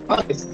Honest.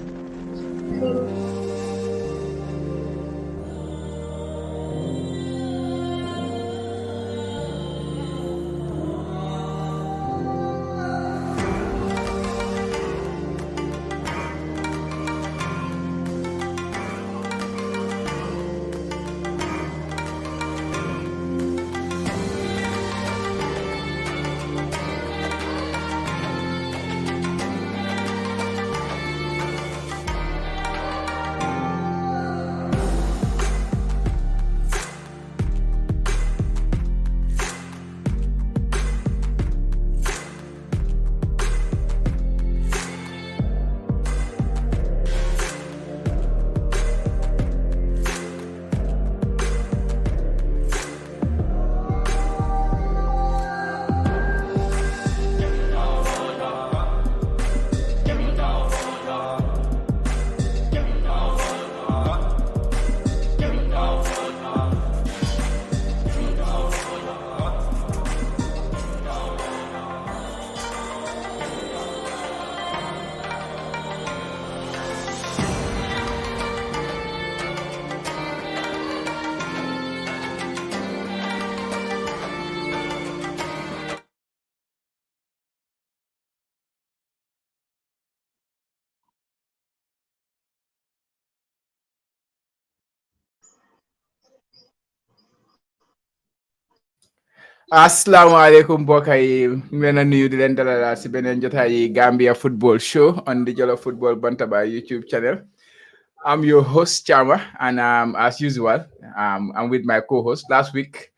Assalamualaikum Baka yi mena nuyu di len dalal ci benen jotaay Gambia Football Show on the Jollof Football Bantaba YouTube channel. I'm your host Chama, and as usual, I'm with my co-host last week,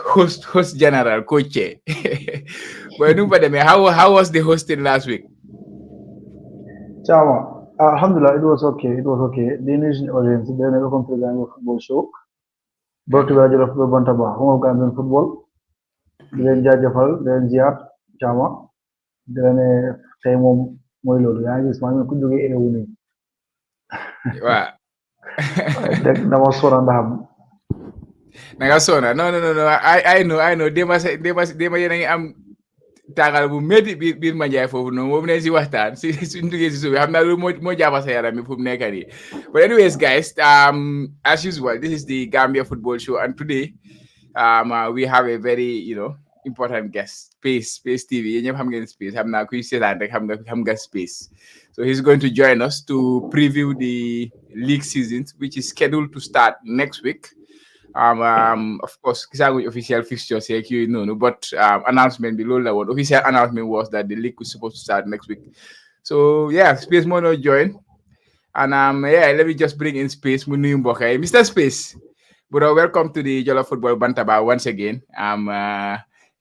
host general Coach. But how was the hosting last week? Chama, Alhamdulillah, it was okay. It was okay. The Indonesian audience, they never come to the Gambia football show. Brought to the Football Bantaba, home of Gambian football. Then Jajafal, then Ziat, Chama. Then Temo Moilo. Yang is my could do a winning. Wow. That was so random. Nagasona. No. I know. They must am tàngal bu métti biir Manjai foofu noonu moom ne si waxtaan si suñ duggee si suuf xam naa loolu moo jàpp sa yaram mi fu mu nekk nii. But anyways guys, as usual, this is the Gambia Football Show, and today we have a very important guest, Space TV. Yéen ñëpp xam ngeen Space, xam naa kuy seetaan rek xam nga Space. So he's going to join us to preview the league season, which is scheduled to start next week. Of course, official fixtures here, but announcement below that one. Official announcement was that the league was supposed to start next week. So yeah, Space Mono join, and let me just bring in Space Munu Mboka. Mr. Space, but welcome to the Jollof Football Bantaba once again.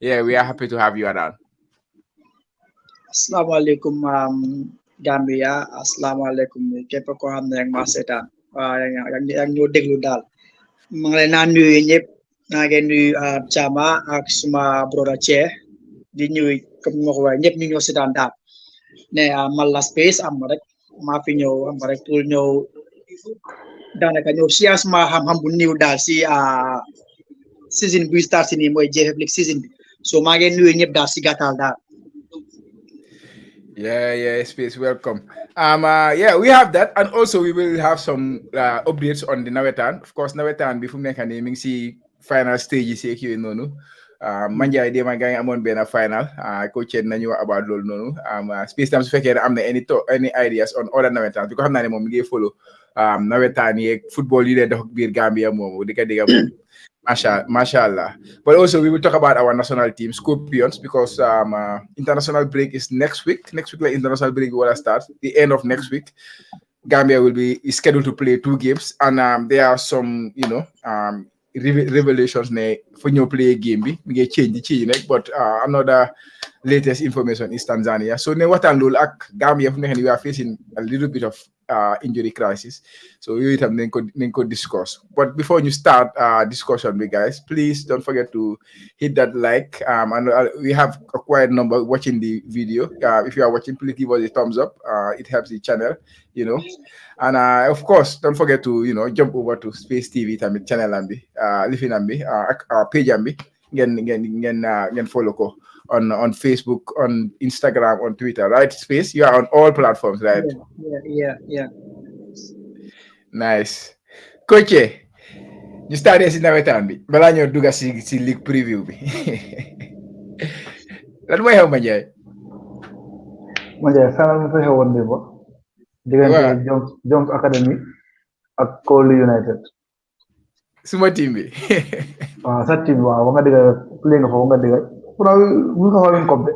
We are happy to have you around. Assalamualaikum Gambia. Assalamualaikum. Képp ko xam ne rek ma seetaan yang ñoo déglu daal. maa ngi leen naan nuyu ñëpp naa ngeen nuyu Chama ak suma broda Che di nuyu comme ni ma ko waxee ñëpp ñu ñëw seetaan daal ne man la Space am rek maa fi ñëw am rek pour ñëw daanaka ñëw science ma xam-xam bu niw daal si season buy start si nii mooy GFF League season bi so maa ngeen nuyu ñëpp daal si gàttal daal. Yeah, Space, welcome. We have that, and also we will have some updates on the Nawettan. Of course, Nawettan before naming see final stages here nonu. Manjay de ma gang amon bena final. Coach nañu about lol nonu. Space tam su fekkee am na any ideas on other Nawettan because xam naa ne moom mi ngi follow Nawettan yi football yi dox biir Gambia moom di ka dégg Mashallah. But also we will talk about our national team, Scorpions, because international break is next week. Next week, the international break will start. The end of next week, Gambia is scheduled to play 2 games, and there are some, revelations for new play a game. We get change, but another latest information is Tanzania. So Nawettan ak Gambia we are facing a little bit of injury crisis. So we will discuss. But before you start discussion, guys, please don't forget to hit that like. And we have a quiet number watching the video. If you are watching, please give us a thumbs up. It helps the channel, And of course, don't forget to jump over to Space TV channel and listen and page and again follow ko on Facebook, on Instagram, on Twitter, right? Space, you are on all platforms, right? Yeah. Nice. Coach, ñu starté si nawetaan bi balaa ñoo dugga si league preview bi lan mooy xew Manjai. Final bi fa xewoon démb diggante Jones Academy ak Cole United. suma team bi. waaw sa team waaw nga dégg play nga foofu nga dégg pourtant bu nga xawal cop de.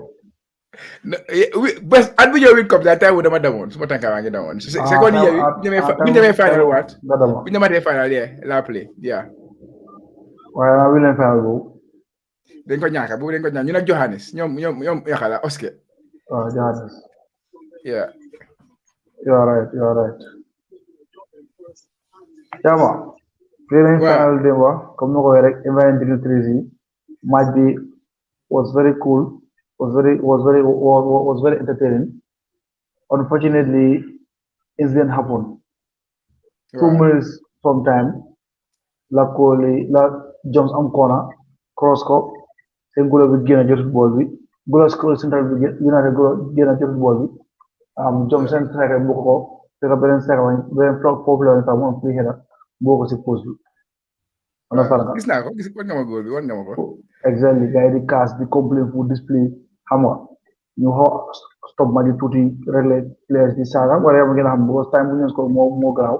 bés at bu ñëw win cop daa taw dama demoon suma tànka maa ngi demoon. second year bi bu ñu demee final waat bu ñu dematee final la play waaye naa wi leen final boobu. dañ ko ñaaka boobu dañ ko ñaaka ñu nag Johannes ñoom yaxala Oske. waaw Johannes. yeah. you are right. Jama. Playing final day comme no ko rek event dignitaries match bi was very cool, was very entertaining. Unfortunately, incident happened. 2 minutes from time, la Jones am corner, cross ko, sen goal bi gëna jot ball bi. Goal score central bi United goal gëna jot ball bi. Jones sen striker bu ko te ka benen striker benen popular ta mo free header boo ko si post bi. gis naa ko wan nga ma góor bi wan nga ma ko. Exactly gars yi di casse di complain pour display xam nga ñu xaw stop ma di tuuti régler players di saaga wala yow ngeen xam because time bu ñu ko moo garaaw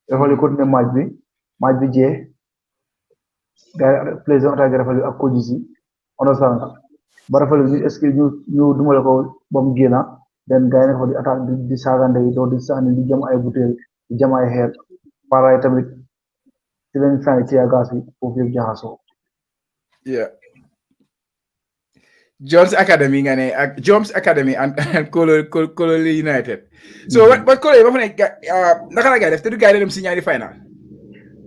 dafa li continuer match bi jeex gars yi players yi attaqué rafetlu ak coach yi understand nga ba rafetlu ñu est-ce que ñu dumale ko ba mu génna den gars yi nekk fa di attaque di saaga ndey doo di sànni di jam ay butéel di jam ay xeer paray tamit ci lañ sànni ci gas bi foofu yëpp jaxasoo. yeah. Jones Academy nga ne ak Jones Academy and Cole United. So what Cole ba fa ne naka la gars def te du gars yi dem si ñaari final.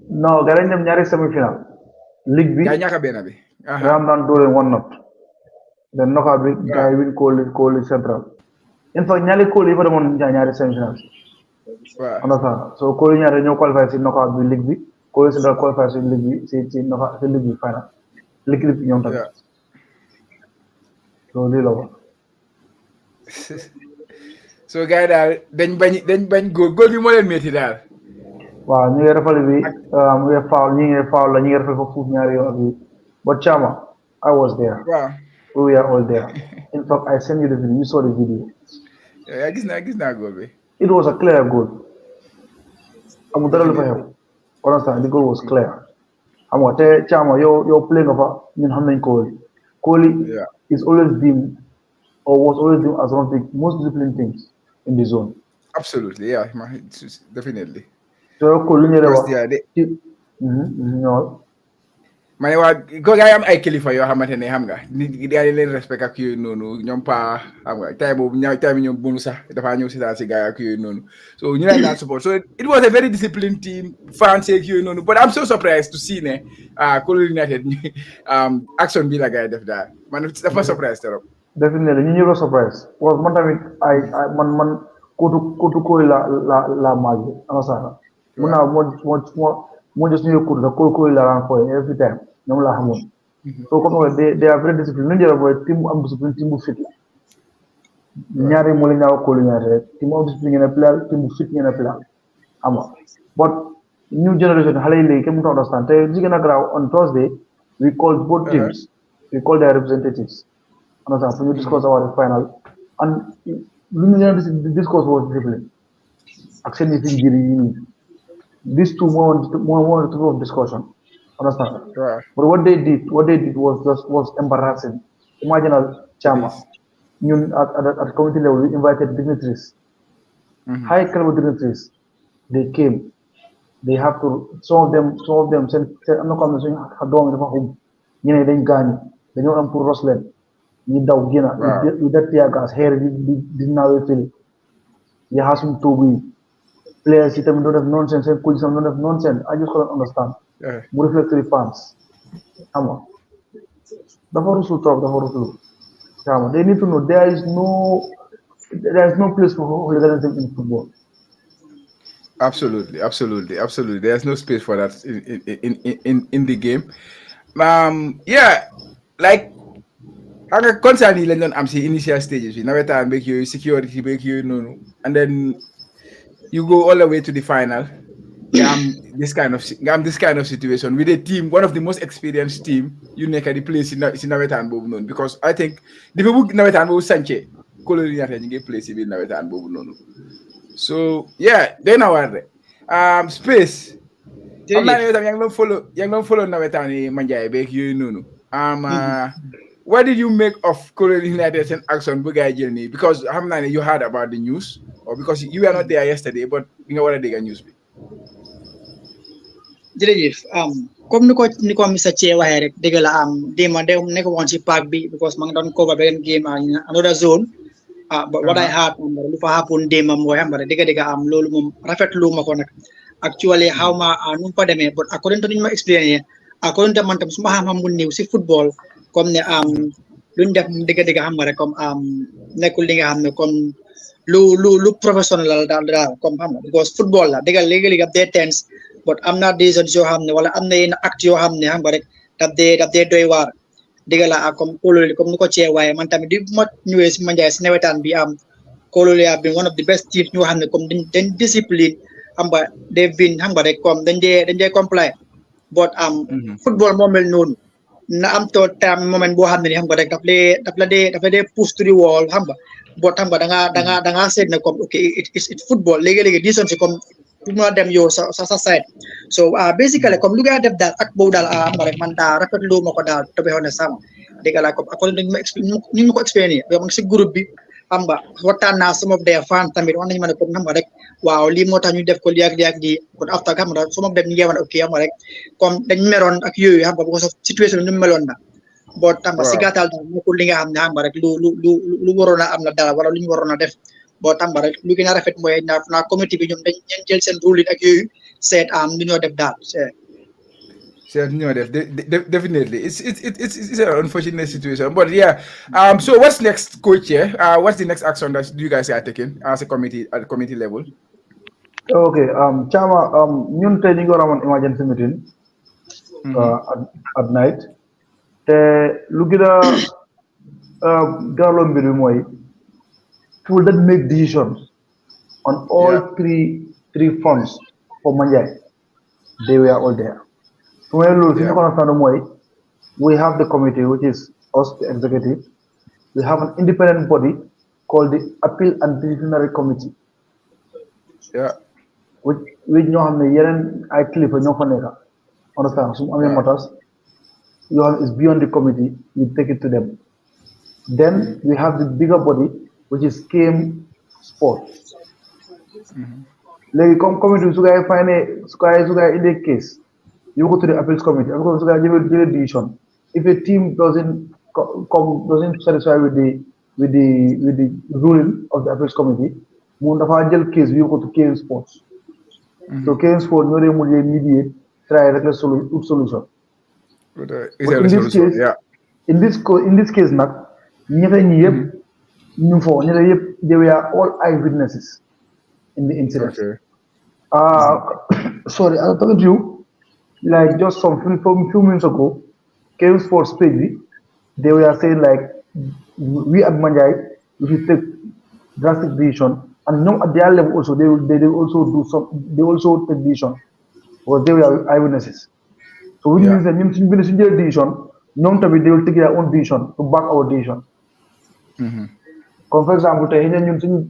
non gars yi dem ñaari semi-final. Ligue bi gars ñaaka benn bi. Ram daan dóore 1-0. then knockout bi gars yi win Cole Central. in fact ñaari Cole yi fa demoon ñaari semi-final. waaw understand so Cole United ñoo qualifié si knockout bi ligue bi Cole Central qualifié si ligue bi si knockout si ligue bi final. Ligue bi ñoom tamit. so lii la wax. so gars yi daal dañ bañ góol bi moo leen métti daal. waaw ñu ngi rafetlu bi mu ngi foul la ñu ngi rafetlu foofu ñaari yoon bi but Chama I was there. waaw we were all there. In fact I sent you the video, you saw the video. yaa gis naa góol bi. It was a clear goal. amul dara lu fa xew. understand the goal was clear. xam nga te Chama yow play nga fa ñun xam nañ Kohli is always deemed or was always deemed as one of the most disciplined teams in the zone. Absolutely, yeah, definitely. So Kohli ñu rewa ma ne waa ko gars yi am ay kilifa yoo xamante ne xam nga nit gars yi leen respect ak yooyu noonu ñoom pa xam nga tay boobu ñoom bunu sax dafa ñëw si daal si gars yi ak yooyu noonu so ñu leen daan support so it was a very disciplined team fans ak yooyu noonu but I'm so surprised to see ne Cole United action bi la gars yi def daal man dafa surprise trop. Definitely ñu ko surprise was man tamit man kootu Kohli la maagi ama sax mun naa moo just ñu ko da Kohli la ran for every time ñoom la xamoon so comme they are very disciplined ñu jël mooy team bu am discipline team bu fit la ñaari moo la ñaaw Kohli ñaari rek team bu am discipline ngeen a player team bu fit ngeen a player ama but new generation xale yi léegi kenn mënut a understand te li gën a garaaw on Thursday we called both teams we called their representatives understand for ñu discuss about the final and lu ñu gën a discuss was discipline ak seen fi njëriñ yi nii these two more topic of discussion. Understand? Right. But what they did was embarrassing. Imagine Chama, at community level, we invited dignitaries, high caliber dignitaries. They came. They have to. Some of them said, "I'm not coming." So I don't know home. You know, they gani. They know I'm for Roslen. You daw gina. With that tear gas, hair did now feel. You have some to be. Players don't have nonsense, and coaches don't have nonsense. I just couldn't understand. Reflectory fans. Come on. The Horusu talk, the Horusu. Come on. They need to know there is no place for hooliganism in football. Absolutely. There's no space for that in the game. Yeah, like Anga concern yi lañ doon am si initial stages bi nawetaan beeg yooyu security beeg yooyu noonu and then you go all the way to the final nga am this kind of situation with a team, one of the most experienced team you nekk di play si nawetaan boobu noonu because I think dafa bëgg nawetaan boobu sànce colori ñaata ñu ngi play si biir nawetaan boobu noonu so yeah day na waar de space xam naa ne tam yaa ngi doon follow nawetaan yi Manjai beeg yooyu noonu what did you make of Colony United's action bu gaay jël nii because xam naa ne you heard about the news or because you were not there yesterday but nga war a dégg news bi jërëjëf comme ni ko Mr. Che waxee rek dëgg la déma de nekk woon ci park bi because ma ngi doon cover beneen game another zone but what I heard lu fa happen déma mooy xam nga dëgg loolu moom rafetlu ma ko nag actually how ma nu fa demee but according to ni ma explain according to man tam su ma xam-xam bu néew si football comme ne luñ def dëgg xam nga rek comme nekkul li nga xam ne comme lu professionnel daal comme xam nga because football la dëgg léegi-léegi ab day tense but am na decisions yoo xam ne wala am na yenn acte yoo xam ne xam nga rek daf dee doy waar dëgg la comme Kololi comme ni ko cee waaye man tamit di ma ñëwee si Manjai si nawetaan bi Kololi a been one of the best teams ñoo xam ne comme dañ discipline xam nga they've been xam nga rek comme dañ dee comply but football moo mel noonu na am to time moment boo xam ne ni xam nga rek daf la dee push to the wall xam nga but xam nga da nga seet ne comme okay it's football léegi-léegi decisions si comme du ma dem yow sa side so basically comme lu nga def daal ak boobu daal xam nga rek man daal rafetlu ma ko daal to be honest sama dégg la comme according ni ma ko expliqué yow ma ngi si groupe bi xam nga waxtaan naa some of their fans tamit wax nañu ma ne comme xam nga rek waaw lii moo tax ñu def ko lii ak lii kon after xam nga some of them ñu ngi wax ok xam nga rek comme dañ meroon ak yooyu xam nga because of situation bi ñu meloon na boo xam nga si gàttal daal nekkul li nga xam ne xam nga rek lu waroon a am la dara wala lu ñu waroon a def boo xam nga rek lu gën a rafet mooy naa comité bi ñoom dañ jël seen rôle ak yooyu seet lu ñoo def daal definitely it's an unfortunate situation but yeah so what's next coach here what's the next action that you guys are taking as a committee at the committee level okay Chama ñun tey ñu ngi war a amoon emergency meeting at night te lu gën a gaaloo mbir bi mooy people that make decisions on all three fronts for Manjai they were all there so when you understand why we have the committee which is us the executive we have an independent body called the appeal and disciplinary committee which ñoo xam ne yeneen ay kilifa ñoo fa nekk understand su amee matters yoo xam is beyond the committee we take it to them then we have the bigger body which is KM sport léegi comme committee su gaay findee su gaay indee case you go to the appeals committee. Because the decision. If a team doesn't satisfy with the ruling of the appeals committee, mun dafa jël case you go to KM Sports. So KM Sports ñoo dem mu mediate try rek la solution. In this case nag ñëta ñi yëpp ñu fo ñëta yëpp they were all eyewitnesses in the incident. Sorry, I told you. Like just few minutes ago, KM Sports page, they were saying like we at Manjai we should take drastic decision, and at their level also they also take decision because they were eyewitnesses. So we use them to decision, they will take their own decision to back our decision. For example,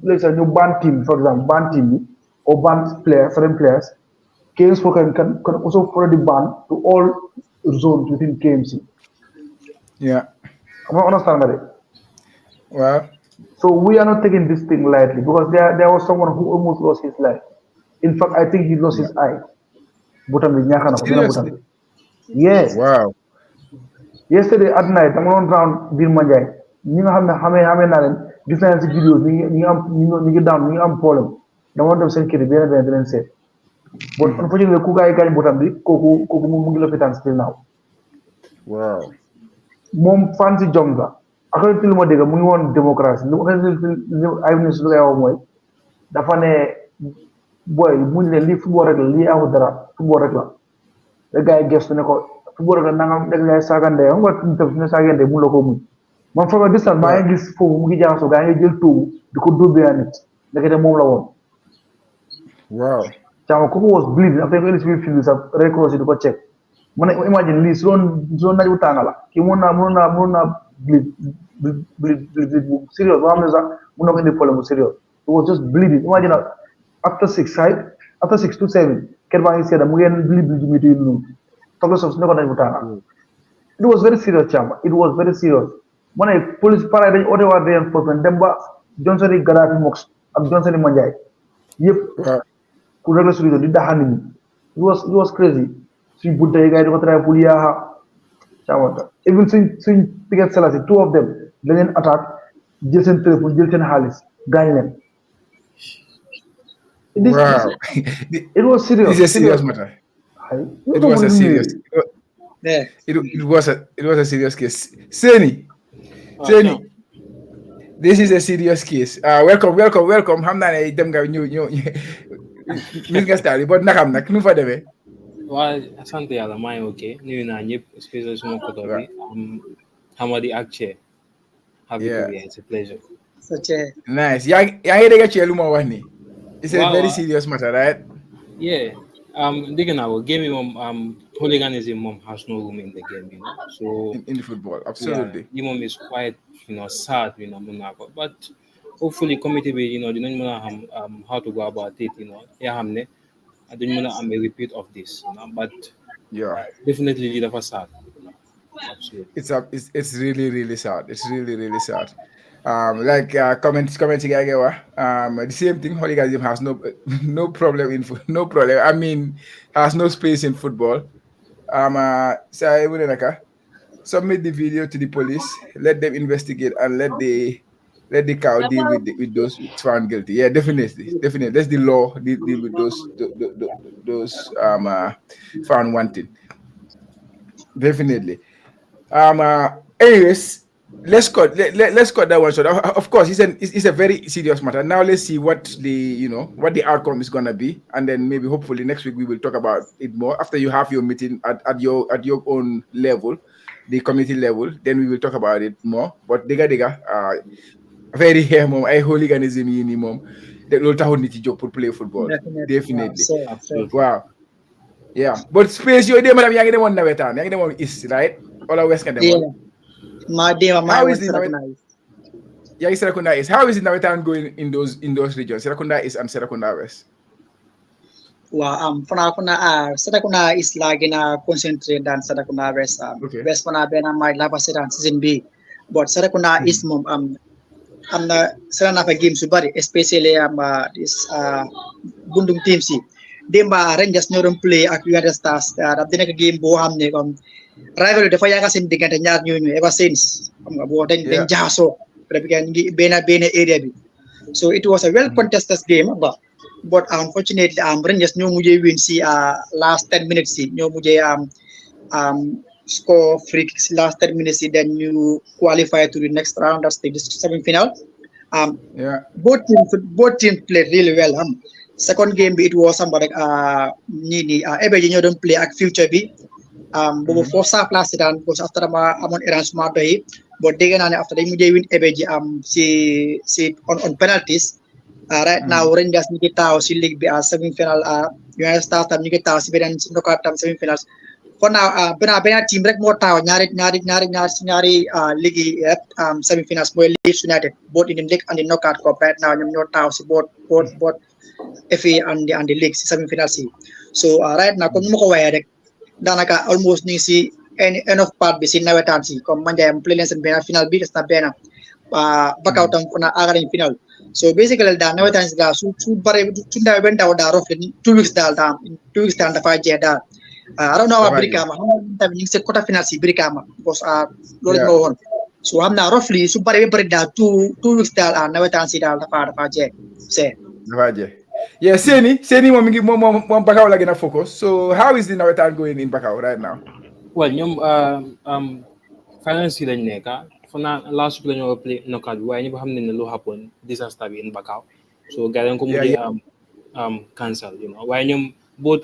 let's say you ban team, for example, ban team or ban certain players. KM Sport can also follow the ban to all zones within KMC. Yeah. I don't understand that. Well. So we are not taking this thing lightly because there was someone who almost lost his life. In fact, I think he lost his eye. Seriously? Yes. Wow. Yesterday at night, I'm on round Bir Manjai. You know how different videos, you down, you am problem. The one of them didn't say. But unfortunately, Kuga got bottom bi koku mu ngi lopitan still now. Wow. Mom fancy jonga. According to lu ma dégg mu ngi woon démocratie. Ay ministre lu koy wax mooy dafa ne boy muñ leen lii football rek la lii amul dara football rek la. Le gars yi gestu ne ko football rek la nangam rek lay saagande nga ñu tef ne saagande mu la ko muñ. man from a distance maa ngi gis foofu mu ngi jaxasoo gaa ngi jël toogu di ko dóobee nit ndekete moom la woon. Wow. Chama kooku was bleeding after ko indi si biir field bi sax Red Cross yi di ko check mu ne imagine lii su doon naaj bu tàng la kii mënoon naa bleed bu serious boo xam ne sax mën na ko indi problème bu serious it was just bleeding imagine after 6 to 7 kër baa ngi sedda mu ngeen bleed ju métti yu noonu toog su ne ko naaj bu tàng it was very serious Chama it was very serious mu ne police pareil dañ oote waa reinforcement dem ba Johnson yi Gaddafi Mox ak Johnson yi Manjai yëpp ku régler solution di daxa nit ñi it was crazy suñ bunte yi gars yi di ko try pour yaaxa Chama even suñ ticket sellers yi 2 of them dañ leen attaque jël seen téléphone jël seen xaalis gaañ leen. Wow. It was serious. It's a serious matter. It was a serious. It was a serious case. Seni, this is a serious case. Welcome. Xam naa ne dem nga ñu mis nga start but nakam nak nu fa demee. Waaw sant yàlla maa ngi okay nuyu naa ñëpp especially suma koto bi Hamadi ak Che. Happy to be here. It's a pleasure. Nice. Yaa ngi dégg Che lu ma wax ni. It's a very serious matter, right? Yeah. Dégg naa ko game moom hooliganism moom has no room in the game, you know. So in football, absolutely. Yeah, mom is quite, sad, but hopefully committee bi, dinañ mën a xam how to go about it, yaa xam ne duñ mën a am a repeat of this, but definitely li dafa sad. Absolutely. It's really, really sad. It's really, really sad. Commenting again, the same thing. Hooliganism has no problem no problem. I mean, has no space in football. So I wouldn't submit the video to the police. Let them investigate and let the cow deal with those found guilty. Yeah, definitely. That's the law. Deal with those found wanted. Definitely. Anyways. Let's cut that one short. Of course, it's a very serious matter. Now let's see what the outcome is gonna be, and then maybe hopefully next week we will talk about it more after you have your meeting at your own level, the community level. Then we will talk about it more. But diga, very here, mom. I hooliganism yini mom. The lot of need to play football. Definitely. Wow. Yeah. But space you madam yang dem on Nawettan, yang dem on East, right? All our West can dem. How is Serekunda East? How is Nawettan going in those regions? Serekunda East and Serekunda West. Well, Serekunda East lagina concentrate than Serekunda West. West pana bena my lava sedan season B, but Serekunda East mom am na Serana game subari especially this Bundung team si. Demba Rangers ñoo play ak United Stars da dina game bo xamne comme rival dafa yaaka seen diggante ñaar ñooñu ever since xam nga boo dañ jaxasoo because ngi benn area bi so it was a well contested game but unfortunately Rangers ñoo mujjee win si last 10 minutes si ñoo mujjee score free kicks last 10 minutes si then ñu qualify to the next round, that's the semi-final. Both teams played really well. Second game it was somebody Ebeji ñoo doon play ak future bi boobu foofu sa place daan because after amoon arrangement doy but dégg naa ne after dañ mujjee win Ebeji si on penalties right now Rangers ñu ngi taxaw si league bi semi-final United Stars tam ñu ngi taxaw si beneen knockout tam semi-finals for now benn team rek moo taxaw ñaari league yi semi-finals mooy Leeds United both in the league and the knockout cup right now ñoom ñoo taxaw si both FA and the league si semi-finals yi so right now comme nu ma ko waxee rek daanaka almost ñu ngi si end of part bi si nawetaan si comme Manjayam play leen seen benn final bi des na benn Baka tam fu na agarañ final so basically daal nawetaan si daal su bare su ndaw benn daw daal roughly 2 weeks daal dafa jeex daal I don't know about Brikama xam nga tamit ñu ngi si quarter final si Brikama because loolu ma waxoon so xam naa roughly su bare ba bëri daal 2 weeks daal nawetaan si daal dafa jeex dafa jeex. Yeah, Seni mom Bakaw la gën a focus. So how is the Nawettan going in Bakaw right now? Well, ñoom finance lañ nekk for now last week lañu play knockout bi waaye ñëpp xam nañ ne lu happen disaster bi in Bakaw. So gars yi ko mujjee cancel, waaye ñoom both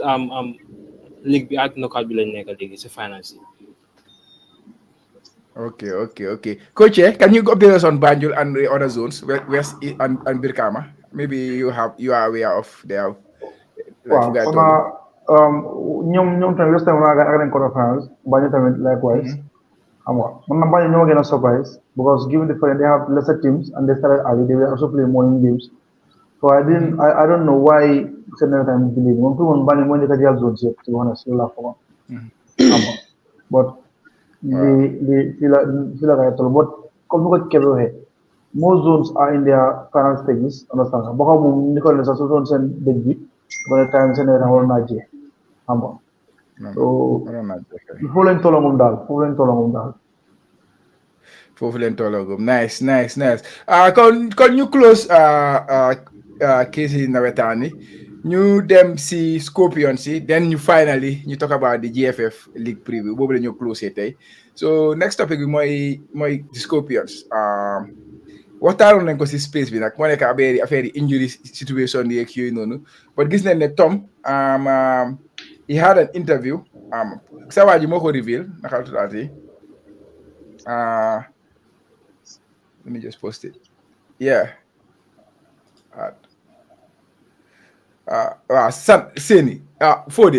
league bi ak knockout bi lañ nekk léegi si finance yi. Okay. Coach, can you update us on Banjul and the other zones, West and Birkama? Maybe you are aware of their like Wow, Fugai so Tolu. now, ñoom tamit this time around ak leen quarterfinals, Banjul tamit likewise. Xam nga, man na Banjul ñoo gën a surprise because given the fact they have lesser teams and they started early, they were also playing morning games. So I don't know why Senegal time believe. Moom pour man Banjul moo njëkk a jël zone si yëpp, to be honest, loolu laa foogoon. Xam nga, but fii la kay toll, but comme ni ko Kebe waxee, most zones are in their final stages, understand nga, boo xam moom ni ko leen sax su doon seen dëj bi, ba ne time Senegal time waroon naa jeex, xam nga. So foofu lañ tolloo daal. Foofu leen tolloo nice. Kon ñu close case yi nawetaan yi ñu dem si Scorpions yi then ñu finally ñu talk about the GFF League Preview boobu la ñu close tey so next topic bi mooy the Scorpions waxtaanoon nañ ko si space bi nag moo nekk affaire yi injury situation yi ak yooyu noonu but gis nañ ne Tom he had an interview sa waa ji moo ko reveal naka la tuddaati let me just post it. Yeah. Seni. For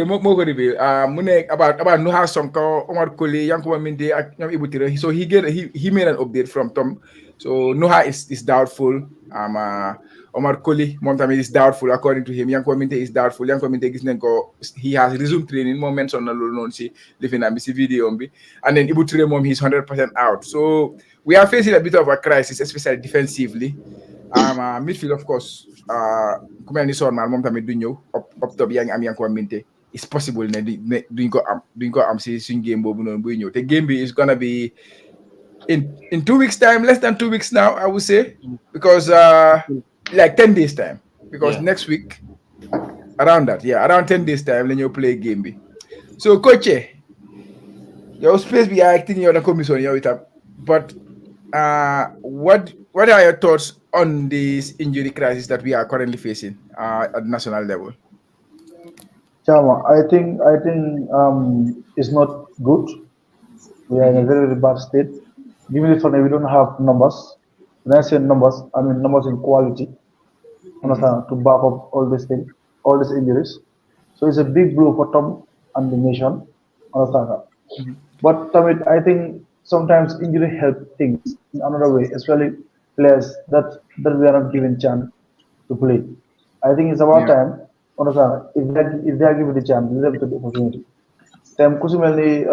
moo ko reveal. Mu ne about Nuha Sonko, Omar Koli, Yankuba Minde, ak ñoom Ibu Tira. So he made an update from Tom. So Nuha is doubtful. Omar Koli, moom tamit is doubtful according to him. Yankuba Minde is doubtful. Yankuba Minde gis nañ ko he has resumed training. Moom mention na loolu noonu si lifin am bi si video bi. And then Ibu Tira moom he's 100% out. So we are facing a bit of a crisis, especially defensively. Midfield, of course, ku mel ni Son moom tamit du ñëw up top yaa ngi am Yankuba Minte. It's possible ne duñ ko am si suñ game boobu noonu buy ñëw te game bi is gonna be in 2 weeks time, less than 2 weeks now, I would say, because like 10 days time, because next week around 10 days time la ñëw play game bi. So coach yow space bi I think yow na commission yow itam but what are your thoughts on this injury crisis that we are currently facing at national level? Chama, I think it's not good. We are in a very, very bad state. Given the fact that we don't have numbers, when I say numbers, I mean numbers in quality, understand, to back up all these things, all these injuries. So it's a big blow for Tom and the nation, understand that. But Tom, I think sometimes injury help things in another way, especially players that we are not given chance to play. I think it's about time, understand, if they are given the chance, they have the opportunity. Time Kusimeli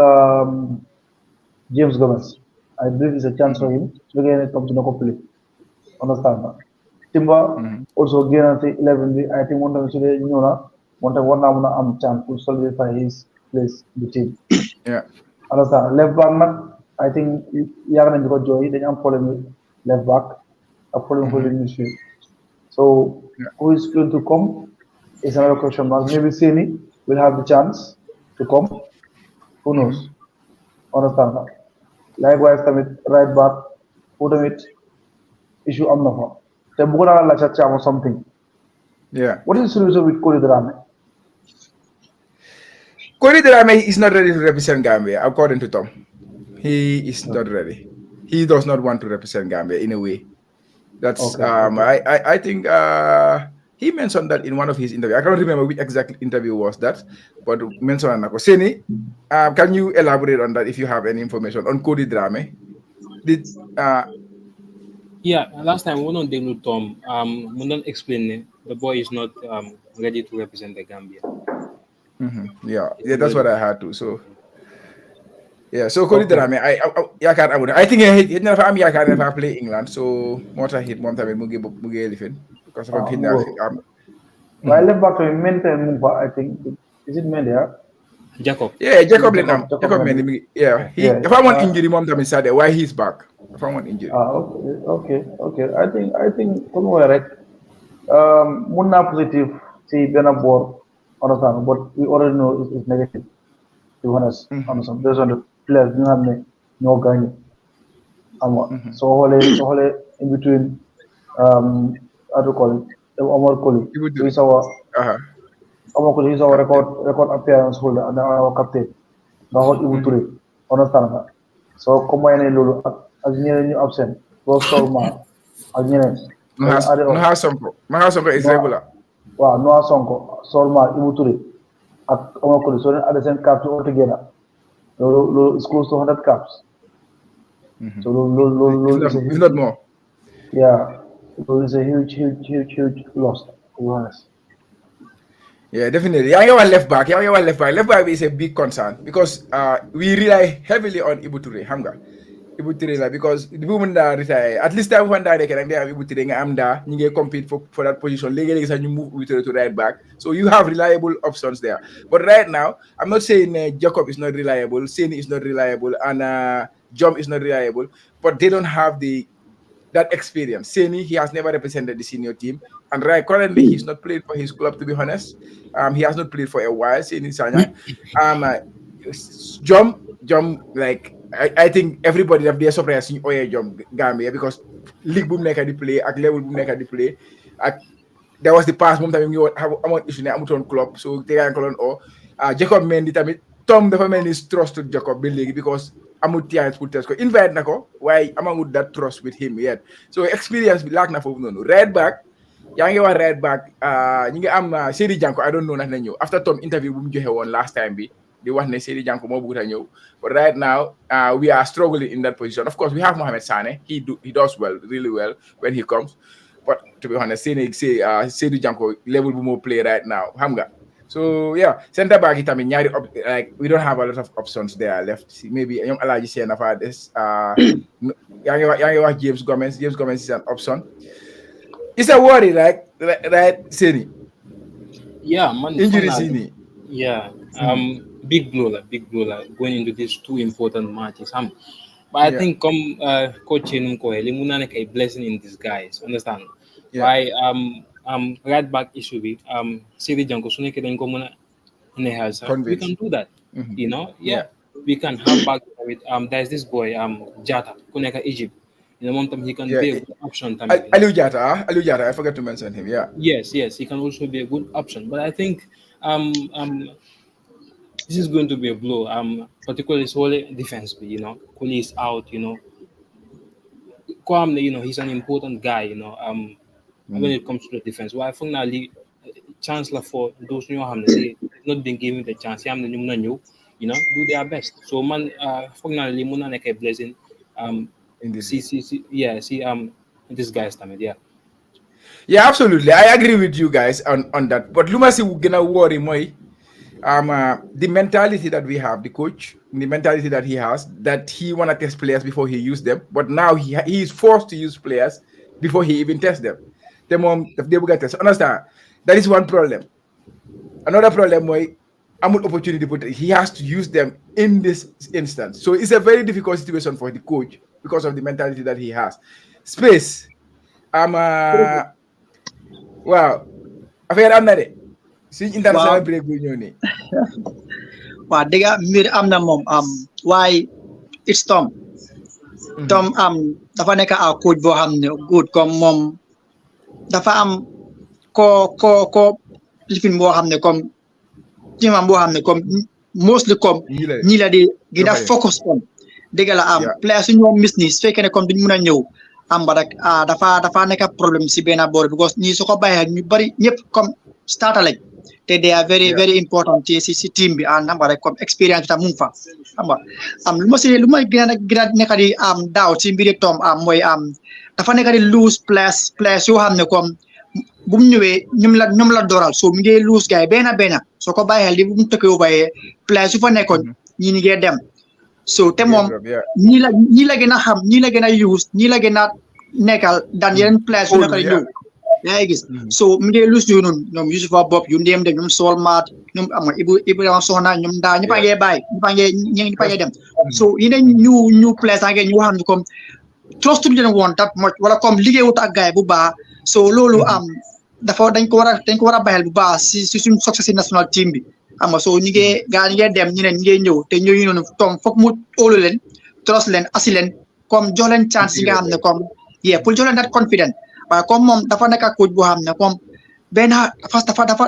James Gomez, I believe it's a chance for him to get it to no play. Understand that. Timba also guarantee 11. I think one time today, one time chance to solidify his place in the team. Yeah. Understand. Left back, I think Yagan got joy. Then I'm following left back, I'm following midfield. So who is going to come is another question mark. Maybe Sini will have the chance to come. Who knows? Understand that. Likewise, right back, put it issue am na fa. Te bu ko la chat or something. Yeah. What is the solution with Koli Drame? Koli Drame is not ready to represent Gambia, according to Tom. He is not ready. He does not want to represent Gambia in a way. That's I think he mentioned that in one of his interviews. I can't remember which exact interview was that, but mentioned that. Seni, can you elaborate on that if you have any information on Koli Drame? Last time we don't deal with Tom. We don't explain the boy is not ready to represent the Gambia. Yeah, that's what I had to. So so Koli Drame, I think he never never play England, so more hit one time mugi elephant because of Well, left back to maintain Mumba, I think. Is it Mendia? Jacob. Yeah, Jacob Lenam. If I want injury, mom time inside there, why he's back? If I want injury. Okay. I think somewhere right. Munna positive, see Bena board, understand, but we already know it's negative. To be honest, understand. There's on the players don't have no gain. So whole in between how to call it? Omar Koli. He's our Omar Koli is our record appearance holder and our captain. The whole Ibu Ture. Understand that? soo combine loolu ak ñeneen ñu absent boo Solma ak ñeneen. Noha Sonko is regular. waaw Noha Sonko Solma Ibou Touré ak Omar Colley soo leen addé seen caps all together loolu is close to 100 caps. So loolu if not more. Yeah, loolu is a huge loss, to be honest. Yeah, definitely. Left back is a big concern because we rely heavily on Ibou Touré, Ibou Touré because the women that retire, at least time when they have Ibou Touré nga am da ñu ngi compete for that position. Legally sax ñu move Ibou Touré to right back. So you have reliable options there. But right now, I'm not saying Jacob is not reliable, Seni is not reliable, and Jom is not reliable, but they don't have that experience. Seni, he has never represented the senior team, and right currently he's not played for his club, to be honest. He has not played for a while. Seni Sanya, Jom, like I think everybody have their surprise in Oye Jom Gambia because league boom neka di play, ak level boom neka di play, there was the past moment time you have amount issue ne amuton club, so they can call on Jacob Mendy tamit Tom dafa mel ni trust to Jacob bi léegi because amul tiance pour test ko invite na ko waaye amagul that trust with him yet, so experience bi laak na foofu noonu. Right back yaa ngi wax right back ñi ngi am Seri Janko, I don't know ndax na ñëw after Tom interview bu mu joxe woon last time bi di wax ne Seri Janko moo bëgg a ñëw, but right now we are struggling in that position. Of course we have Mohamed Sane, he does really well when he comes, but to be honest Seri Janko level bu moo play right now xam nga. So yeah, center back it ñaari like we don't have a lot of options there left. Maybe ñoom Alaaji Seen dafa des yaa ngi wax James Gomez is an option. It's a worry, right Seni? Yeah, man. Injury Seni. Yeah, big blow going into these two important matches. But I think coach li mu na nekk a blessing in disguise. Understand? Why right back issue bi Seri Janko su nekkee dañ ko mën a enhance, we can do that. You know, we can have back with there's this boy Jata ku nekk Egypt, you know, moom tam he can be a good option tamit. Aliou Jata, I forgot to mention him. Yes, he can also be a good option, but I think this is going to be a blow, particularly solely defense, you know. Kuli is out, you know. Kwame, you know, he's an important guy, you know, when it comes to the defense. Why finally chancellor for those who have not been given the chance, you know, do their best. So man, finally muna make a blessing. In this, this guy's time, yeah, absolutely. I agree with you guys on that. But Lumasi gonna worry more. The mentality that we have, the coach, the mentality that he has, that he wanna test players before he use them. But now he is forced to use players before he even tests them. The mom, they will get test. Understand? That is one problem. Another problem why amul opportunity, but he has to use them in this instance. So it's a very difficult situation for the coach because of the mentality that he has. Space. Wow. Affaire am na de. Si international break bu ñëw ni. Waaw dëgg mbir am na moom waaye it's Tom. Tom dafa nekk coach boo xam ne good comme moom dafa am ko lifin boo xam ne comme teamam boo xam ne comme mostly comme ñi la di gën a focus on dëgg la players su ñoo miss ni su fekkee ne comme duñ mën a ñëw ba rek dafa nekk problème si benn boor because ñi su ko bàyyee ñu bari ñëpp comme starter lañ te they are very very important si team bi ba rek comme expérience tam mu ngi fa lu ma gën a nekk di daaw si mbiri Tom mooy dafa nekk di lose place yoo xam ne comme bu mu ñëwee ñoom la dooral so mu ngi lose gars yi benn soo ko bàyyee li bu mu tëkkee bàyyee place yu fa nekkoon ñi ngi dem so te moom ñi la gën a xam ñi la gën a use ñi la gën a nekkal daan yeneen place yu nekk di ñëw yaa ngi gis so mu ngi lose yooyu noonu ñoom Yusufa Bob yu ndéem de ñoom Sol Maat ñoom Ibrahima Soxna ñoom ndaa ñëpp a ngee bàyyi ñëpp a ngee dem so yeneen ñu place a ngee ñu xam ne comme trust leen woon that much wala comme liggéeyut ak gaay bu baax so loolu dañ ko war a bàyyil bu baax si suñu succès si national team bi so ñu ngi dem ñeneen ñu ngi ñëw te ñooñu noonu Tom foog mu óolu leen trust leen assi leen comme jox leen chance yi nga xam ne comme pour jox leen that confident waaye comme moom dafa nekk coach boo xam ne comme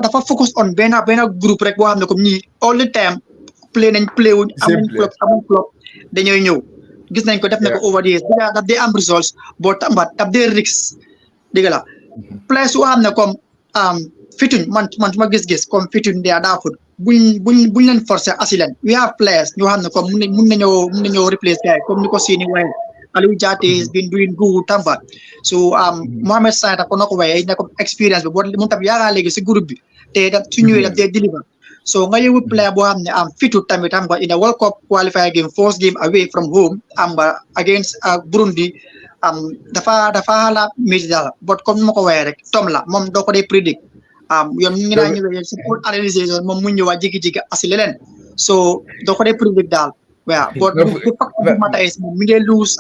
dafa focus on benn groupe rek boo xam ne comme ñii all the time play wuñ amul club dañooy ñëw gis nañ ko def na ko over the years daf dee am results boo tamba daf dee risks dëgg la place yoo xam ne comme fituñ man su ma gis-gis comme fituñ daa fut buñ leen forcer asilen we have players ñoo xam ne comme mun nañoo replace gars yi comme ni ko seeni waxee Aliou Jatte has been doing good tamba so Mohamed Salah ko na ko waxee ne ko experience bi boo mun tam yaakaar léegi si groupe bi te daf su ñëwee daf dee deliver so nga yóbbu player boo xam ne fitu tamit xam nga in a World Cup qualifier game first game away from home against Burundi dafa xala métti daal but comme ni ma ko waxee rek tom la moom doo ko dee predict yoon ñu ngi naa ñëwee si pour analyser moom mu ñëwaat jigi-jigi asi leneen so doo ko dee predict daal waaw but the fact of the matter is moom mi ngi lose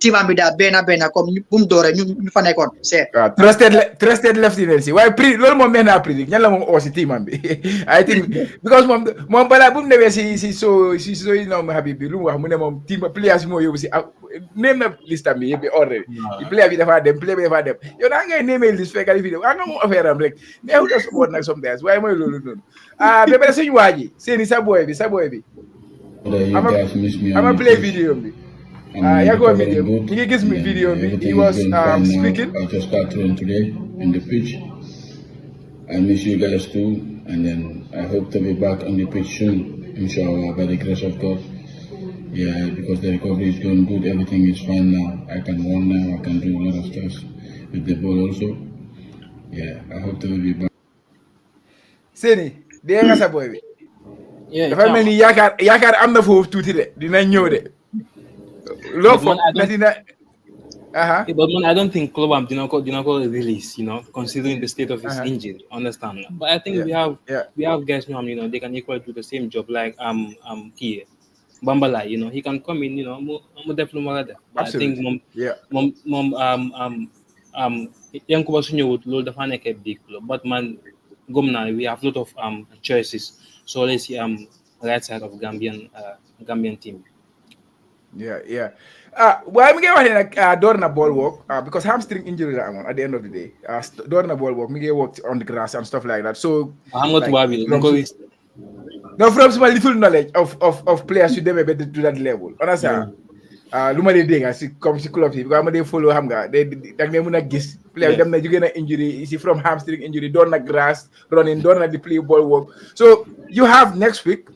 team bi daal benn comme bu mu dooree ñu fa nekkoon c'est trusted lieutenant si waaye prix loolu moom nee prix ñan la moom oo si team bi I think because moom balaa bu mu newee si yi noom Habib bi lu mu wax mu ne moom team players moo yóbbu si name na liste bi yëpp already player bi dafa dem yow naa ngay name liste fekkali vidéo nga moom affaire am rek neew da support nag sometimes waaye mooy loolu noonu ba pare suñu waa ji seeni sa boy bi ama play vidéo bi yaa ko video you can give me video he was speaking. I just got thrown today in the pitch. I miss you guys too, and then I hope to be back on the pitch soon, inshallah, by the grace of God. Yeah, because the recovery is going good, everything is fine now. I can run now, I can do a lot of stuff with the ball also. Yeah, I hope to be back. Seni, dia nga sa boy bi. Dafa mel ni yaakaar am na foofu tuuti de dina ñëw de. But man, I don't think club did not release, considering the state of his injury. Understand? But I think we have guys, they can equally do the same job like Kia Bambala. He can come in, but I think Yankuba Sunyo would load the fan a big club. But man, Gomna, we have a lot of choices. So let's see right side of Gambian team. Yeah. Well, I'm going to door na ball work because hamstring injury at the end of the day. Door na ball work, me work on the grass and stuff like that. So I'm not worried. No, from my little knowledge of players should never be to that level. Understand? Luma de ding as come to club because I'm follow hamga. They muna gis player them na jugena injury. Is from hamstring injury? Door na grass running, door na the play ball work. So you have next week.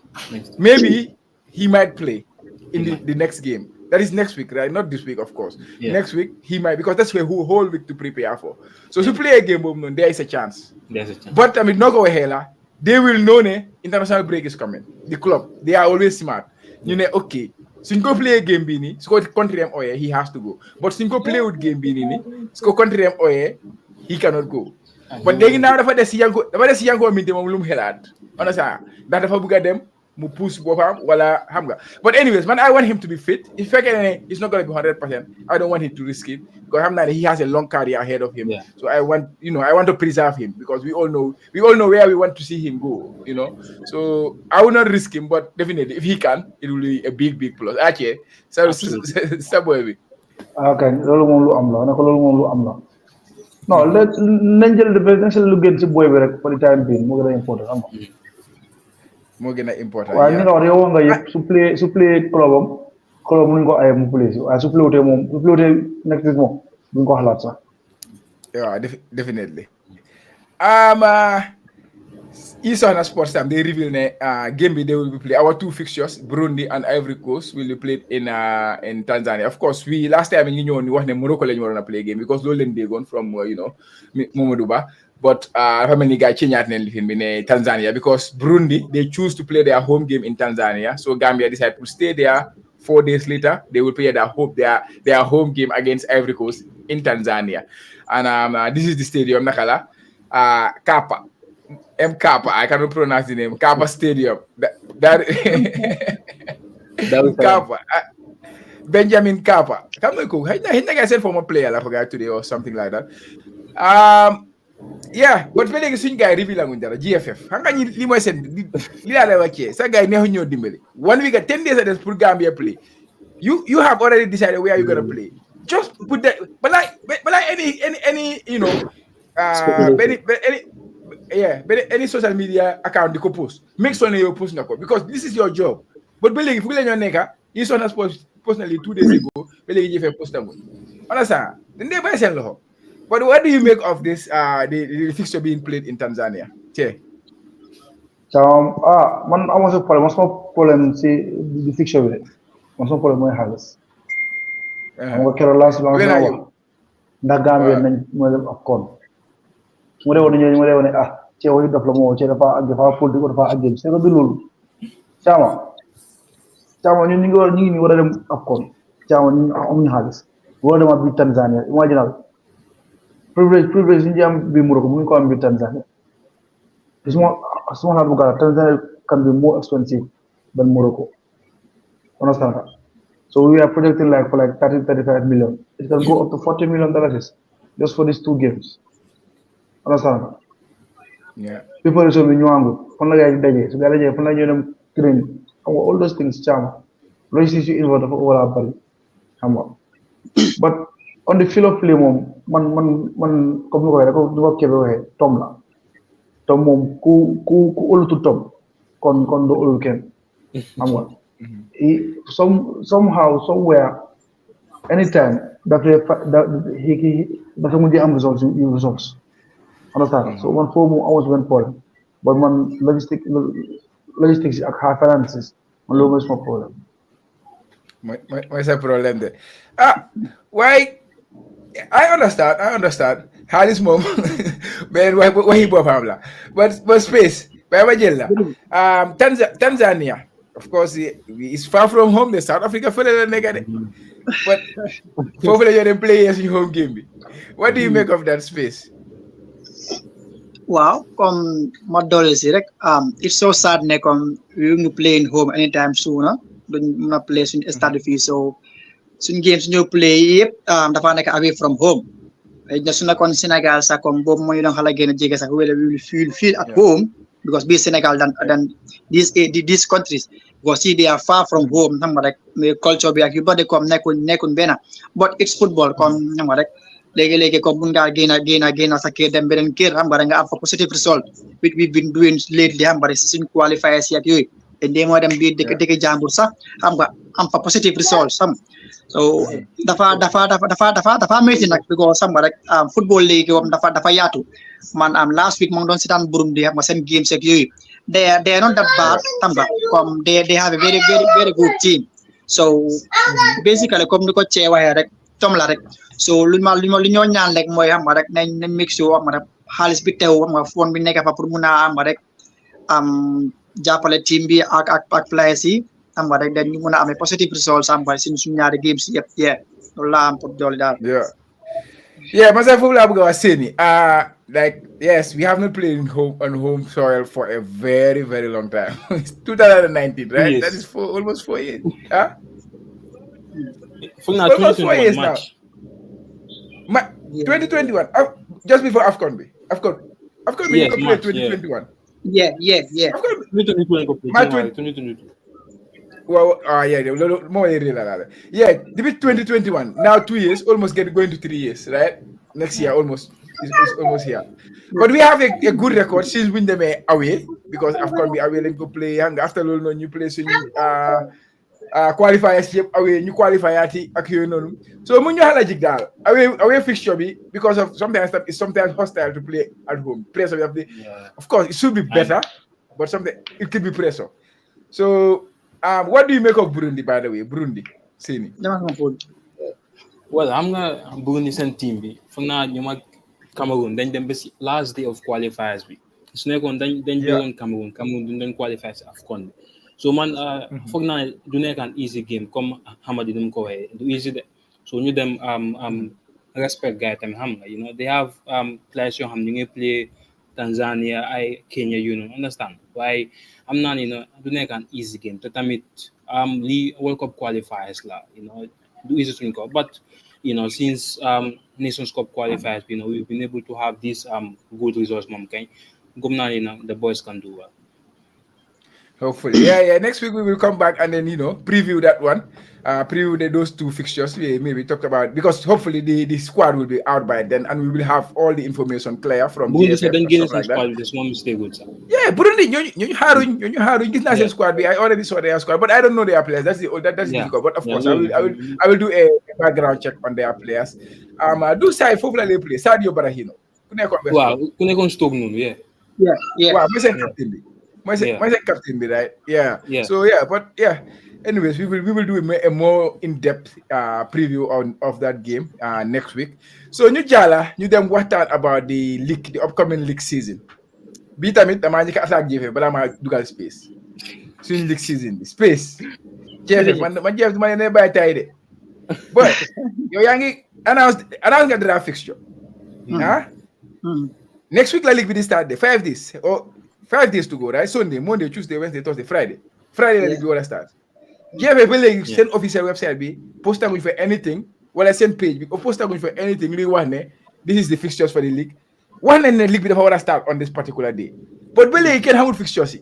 Maybe he might play in the next game. That is next week, right? Not this week, of course. Yeah. Next week, he might, because that's where whole week to prepare for. So to play a game, there is a chance. There's a chance. But, no go hella. They will know international break is coming. The club, they are always smart. Okay. So go play a game, Bini. So go country MOA, he has to go. But so go play with game, Bini. So go country MOA, he cannot go. But they now the young meet them on Helad. Understand? That the Fabuga them. Mu push wala hamga. But anyways, man, I want him to be fit. If he's not going to be 100%, I don't want him to risk it because he has a long career ahead of him. Yeah. So I want to preserve him because we all know where we want to see him go. So I will not risk him, but definitely if he can, it will be a big plus. Okay, so Subway. Okay, lolu mom lu am la nako lolu mom lu am la. No, nañ jël lu gën ci boy bi rek for the time being mo gëna important am. Moo gën a important. waaw ni nga wax yow nga yëpp su play club mënuñ ko ay mu play waaye su play next week moom duñ ko xalaat sax. Yeah, definitely. Eastern Sports Time they reveal game they will be played. Our two fixtures, Burundi and Ivory Coast, will be played in Tanzania. Of course, we last time we wax ne Morocco lañu waroon a play game because loolu leen déggoon from Mamadou Ba. But how many guys change in Tanzania because Burundi they choose to play their home game in Tanzania. So Gambia decided to stay there. 4 days later, they will play their home game against Ivory Coast in Tanzania. And this is the stadium, Nakala. Kappa. Kappa. I cannot pronounce the name. Kappa Stadium. That Kappa. Benjamin Kappa. I said former player, I forgot today or something like that. Yeah, but when you see guy reveal dara GFF hanga ni li moy sen li la lay wacce sa guy neexu ñoo dimbali 1 week 10 days a pour Gambia play you have already decided where you're going to play just put that but like any any social media account you post make sure you post nako because this is your job but be legi fu la ñoo neka Eastern Sports personally 2 days ago, but GFF posted. Understand? Then they buy sell. But what do you make of this? The fixture being played in Tanzania? Che. Man amoon sa problème si di fixture bi man sama problème mooy xaalis xam nga keroog laa si wax ndax Gambia nañ mooy dem ak kon su ma deewoon ñëw ma deewoon ci wayu daf la moo ci dafa politique dafa ak c'est que du loolu caama ñun ñu ngi war a dem ak kon caama ñu amuñu xaalis war a dem ak bi Tanzania imaginal privilège ñu am bi Morocco mu ngi ko am bi Tanzania small Baka, Tanzania can be more expensive than Morocco. Understand that? So we are projecting for 30-35 million. It can go up to $40 million just for these 2 games. Understand that? Yeah. People show me new angle. So train. All those things, charm. Logistics you involved over our body. But on the field of play, man, come Tomla. Tom moom ku olutu Tom kon do olu kenn xam nga somehow somewhere anytime he dafa mujj am results understand so man foofu moom amus benn problème but man logistics ak high finances man loolu mooy sama problème mooy sa problème de waaye I understand. Halis mom, ben wahi bopam la. But space, by Majella. Tanzania, of course, is far from home. The South Africa for the negative. But for the players in home game. What do you make of that space? Wow, it's so sad we will play in home anytime sooner. Don't play in start fee so suñ games ñu play dafa nek away from home just na kon Senegal sa comme bob moy don xala gëna jégué sax we will feel at home because be Senegal than these countries because see they are far from home xam nga rek culture bi ak yu bari comme nekun bena but it's football comme xam nga rek légui comme bu nga gëna sa kër dem benen kër xam nga nga am positive result which we've been doing lately xam nga rek suñ qualifiers ak yoy and they mo dem bi dëkk jambur sax xam nga am fa positive results so dafa metti nak because xam nga rek football league dafa yaatu man last week mo don sitan Burundi xam nga sen games ak yoy they are not that bad xam nga comme they have a very good team so basically comme niko ci waxe rek tom la rek so lu ñoo ñaan rek moy xam nga rek nañ mix yo xam nga rek xaliss bi tew xam nga phone bi nekk fa pour mëna xam nga rek jappalé team bi ak players yi xam nga rek dañu mëna amé positive results am ba suñu ñaari games yépp la am pour jolli dal myself la bëgg wax Seni like yes we have not played on home soil for a very very long time. It's 2019 right? Yes. That is almost 4 years for now 2021 match 2021 just before AFCON we played 2021 yeah 2022 well, more the 2021. Now 2 years, almost going to 3 years, right? Next year, almost. It's almost here. But we have a good record since we them away because AFCON be away and go play. And after all, no new place when you qualifiers away, new qualifier so when you have a jigdal away fixture be because of sometimes it's sometimes hostile to play at home. Pressure of course it should be better, but something it could be pressure. So what do you make of Burundi, by the way? Burundi, Seni. Well, I'm not Burundi sent team bi. For now, you might Cameroon. Then last day of qualifiers bi. It's not going. Then Cameroon. Cameroon don't qualify AFCON. So man, for now, do not an easy game. Come Hamadi dum ko do easy. So you them respect guy them hamna. You know they have players who play Tanzania, Kenya. You know understand why. I'm not, do not an easy game. Tatamit World Cup qualifiers la, do easy to go. But since Nations Cup qualifiers, we've been able to have these good results, the boys can do well. Hopefully, yeah. Next week we will come back and then preview that one, preview those two fixtures. We maybe talked about because hopefully the squad will be out by then and we will have all the information clear from Burundi said GFF then and Guinness stuff like that. squad with a small mistake with sir. Yeah, Burundi, you haruñ gis naa seen squad bi. I already saw their squad, but I don't know their players. That's difficult. But of course, I will do a background check on their players. Do say foofu la lay play Sadio Barahino. Ku nekkoon West Brom. Wow, ku nekkoon Stoke noonu, yeah. Wow, mooy seen captain bi. Mooy seen captain bi, right? Yeah. So but anyways, we will do a more in-depth preview of that game next week. So ñu dem waxtaan about the upcoming league season. Bi tamit damaa njëkk a attaque GFF balaa maa dugal space suñu league season bi space GFF man GFF ma ne bàyyi tay de but yow yaa ngi announce nga draft fixture next week la league bi di start de 5 days to go, right? Sunday, Monday, Tuesday, Wednesday, Thursday, Friday la league bi war a start GFF ba léegi seen official website bi postaguñ for anything wala seen page bi postaguñ for anything li wax ne this is the fixtures for the league. One nañ ne league bi dafa war a start on this particular day but ba léegi kenn xamul fixtures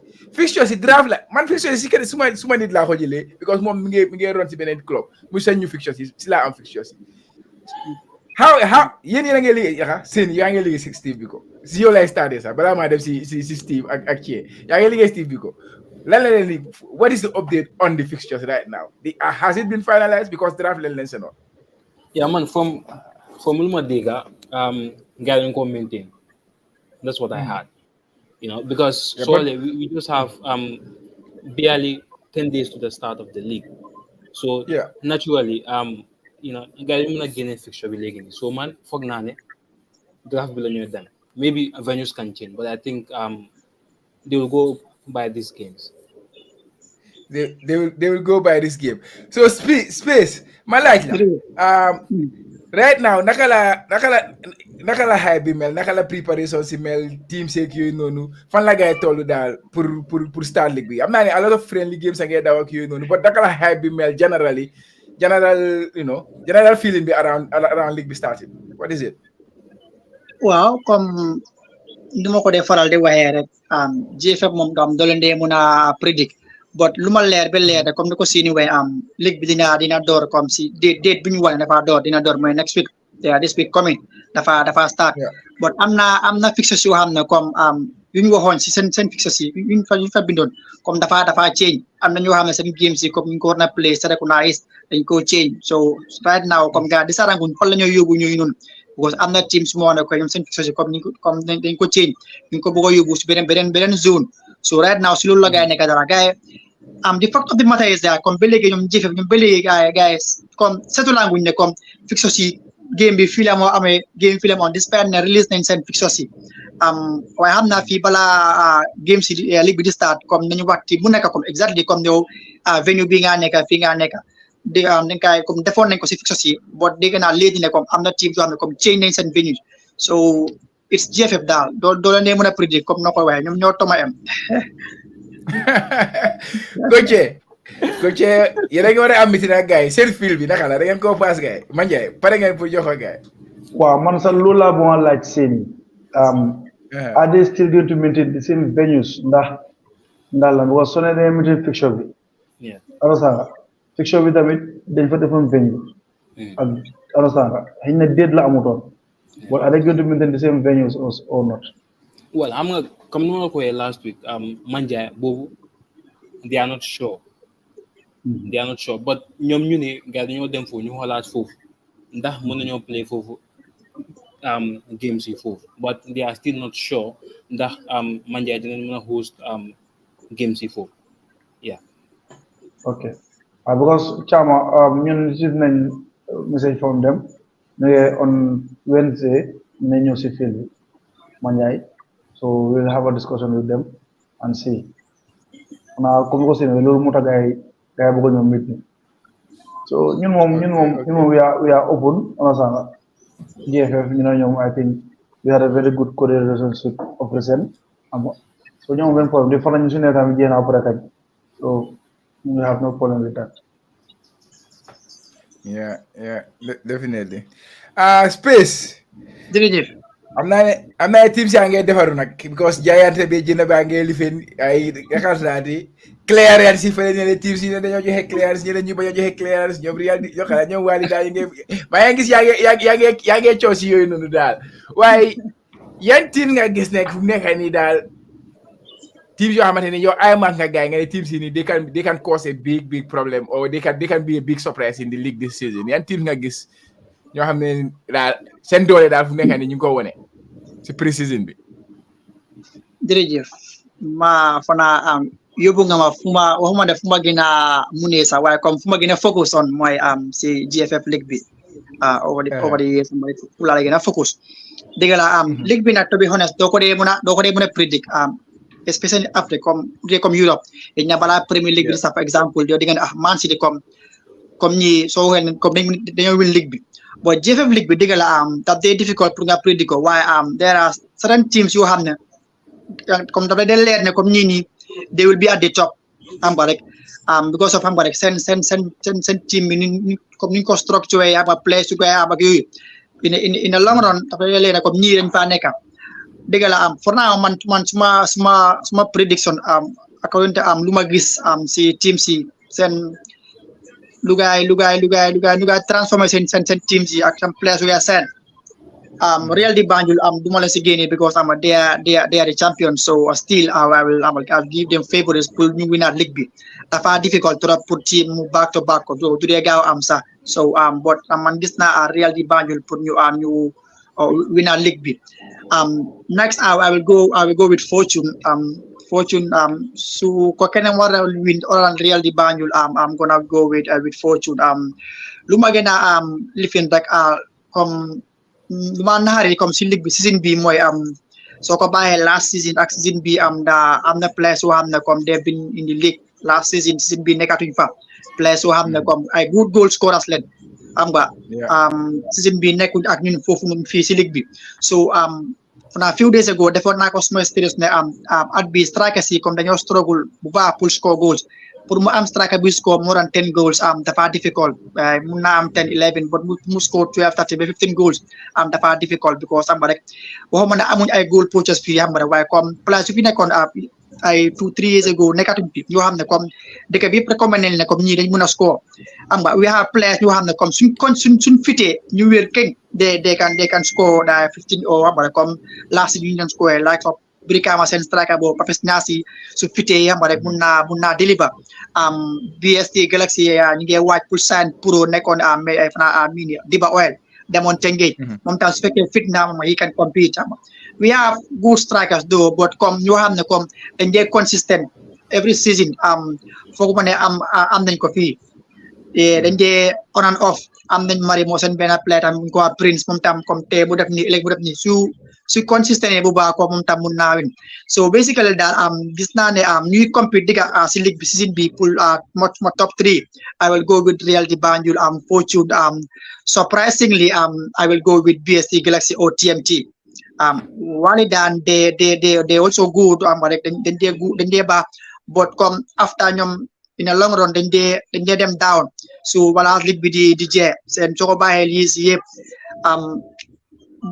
yi draft la man fixtures yi kenn suma nit laa ko jëlee because moom mi ngi run si beneen club mu seen ñu fixtures yi si laa am fixtures yi how yéen a ngi liggéey seen yaa ngi liggéey si Steve Biko si yow lay starté sax balaa maa dem si Steve ak Thie yaa ngi liggéey Steve Biko lan la leen what is the update on the fixtures right now has it been finalized because draft leen senoon man from lu ma dégga gars yi ko maintain. That's what I had, because surely we just have barely 10 days to the start of the league. So naturally, gars yi mën a génne fixture bi léegi nii. So man foog naa ne draft bi la ñuy dem. Maybe venues can change, but I think they will go by these games. They will go by this game. So space ma laaj la right now naka la hype bi mel naka la préparation si mel team seek yooyu noonu fan la gars yi tollu daal pour start league bi am naa ne a lot of friendly games a ngay daw ak yooyu noonu but naka la hype bi mel general feeling bi around league bi starting what is it waaw comme ni ma ko dee faral di waxee rek GFF moom doo leen dee mun a predict but lu ma leer ba leer rek comme ni ko siini way league bi dina door comme si date bi ñu wane dafa door dina door mooy next week this week coming dafa start but am na fixtures yoo xam ne comme yu ñu waxoon si seen fixtures yi yu ñu fa bindoon comme dafa change am na ñoo xam ne seen games yi comme ñu ko war na play sa recognize dañ ko change so right now comme gars di saranguñ fan la ñoo yóbbu ñooyu noonu because am na teams moo ne ko ñoom seen fixtures yi comme dañ ko change ñu ko bëgg a yóbbu si beneen zone so right now si loolu la gars yi nekk dara gars yi the fact of the matter is that comme ba léegi ñoom GFF ñoom ba léegi gars comme seetu languñ ne comme fixtures yi game bi fii la moo amee game fii la moo despite ne release nañ seen fixtures yi waaye xam naa fii balaa game si league bi di start comme nañu waxti mu nekk comme exactly comme yow venue bi nga nekk fii nga nekk dañ koy comme defoon nañ ko si fixtures yi but dégg naa léegi ne comme am na team yoo xam ne comme change nañ seen venue so it's GFF daal doo leen mën a prédire comme noo koy waxee ñoom ñoo toma am Coach yéen a ngi war a am meeting ak gars yi seen fil bi naka la da ngeen koo paas gars yi man Ndiaye pare ngeen pour jox ko gars yi waaw man sax loolu laa bëggoon laaj seen are they still going to maintain the same venues ndax la because soo nee dañuy maintain fixture bi arosanga fixture bi tamit dañ fa defoon venue ak arosanga xëy na déet la amutoon but are they going to maintain the same venues or not well am nga comme ni ma ko waxee last week man Ndiaye boobu they are not sure but ñoom ñu ne gars dañoo dem foofu ñu xoolaat foofu ndax mën nañoo play foofu games yi foofu but they are still not sure ndax Manjai dinañ mën a host games yi foofu okay because Chama ñun receive nañ message from them on Wednesday nañ ñëw si field bi Manjai so we'll have a discussion with them and see na comme ko seen loolu moo tax gars yi bëgg ñoom meet ni so ñun moom we are open on GFF ñu ne ñoom I think we had a very good cordial relationship of recent so ñoom benn problème di fan ñu suñu tamit jéem a kañ so we have no problem with that yeah definitely space jërëjëf am na teams yaa ngi defaru nag because jaayante bi jënd baa ngi lifin ay xartaati clearance yi fële ne teams yi ne dañoo joxe clearance ñeneen ñu bañ a joxe clearance ñoom Real yoo xam ne ñoom Wally daal yi ngi gis yaa ngi coosi yooyu noonu daal waaye yan team nga gis nekk fu mu nekk nii daal teams yoo xamante ne yow ay man nga gaay nga ne teams yi nii they can cause a big problem or they can be a big surprise in the league this season yan team nga gis ñoo xam ne daal seen doole daal fu mu nekk nii ñu ngi ko wone ci pré-season bi. jërëjëf ma fana yóbbu nga ma waxuma ne fu ma gën a munee sax waaye comme fu ma gën a focus on mooy si GFF League bi over the years fu la gën a focus dëgg la league bi nag to be honest doo ko dee mën a predict especially Afrique comme Europe dañ na balaa Premier League bi sax par exemple yow di nga ne Man City comme ñi soo waxee comme dañoo win league bi but GFF League bi dëgg la that day difficult pour nga predict ko waaye there are certain teams yoo xam ne comme dafa day leer ne comme ñii nii they will be at the top xam nga rek because of xam nga rek seen team bi ni comme ni ko structure yi ama play su koy ak yooyu in a long run dafa day leer ne comme ñii dañ faa nekk dëgg la for now man suma prediction according to lu ma gis si team si seen lu gaay transformé seen team si ak seen players yu seen Real di Banjul duma leen si génne because they are the champions so still I'll give them favorites pour ñu winaat league bi dafa difficult trop pour team mu back to back ko du dee gaaw sax so but man gis naa Real di Banjul pour ñu winaat league bi next I will go with Fortune su ko keneen war a win oral Real di Banjul I'm gonna go with Fortune lu ma gën a lifin rek comme lu ma naxari comme si league bi season bi mooy soo ko bàyyee last season ak season bi am na players yoo xam ne comme they've been in the league last season bi nekkatuñ fa players yoo xam ne comme ay good goal scorers leen xam nga season bi nekkul ak ñun foofu noonu fii si league bi so a few days ago defoon naa ko suma status ne at bi strikers yi comme dañoo struggle bu baax pour score goals pour mu am striker bi score more than 10 goals dafa difficult mun naa am 10 11 but mu score 12 13 ba 15 goals dafa difficult because xam nga rek waxuma ne amuñ ay goal poachers fii xam nga rek waaye comme place yu fi nekkoon ay 2-3 years ago nekkatuñ fi yoo xam ne comme dëkk bi yëpp recommandé ne comme ñii dañ mën a score xam nga we have players yoo xam ne comme suñ fitee ñu wér keng they can score 15 or xam nga rek comme last ñu doon score like of Brikama seen striker boobu Papis Nyasi su fitee xam nga rek mun naa deliver BST Galaxy ñu ngi waaj pour sign pro nekkoon mais ay fana mini Diba Oil demoon Tengage moom tam su fekkee fit na moom he can compete we have good strikers though but comme ñoo xam ne comme dañ dee consistent every season foog ma ne am nañ ko fii dañ dee on and off am nañ mari moo seen benn player tam ñu ko wax Prince moom tam comme te bu def ni ëllëg bu def ni su consistent bu baax ko moom tam mun naa win so basically daal gis naa ne ñuy compete digga si league bi season bi pour ma top 3 I will go with Real di Banjul Fortune surprisingly I will go with BST Galaxy or TMT Wally daan they also good rek dañ dee baax but comme after ñoom in a long run dañ dee dem down so wala league bi di jee seen soo ko bàyyee lii si yëpp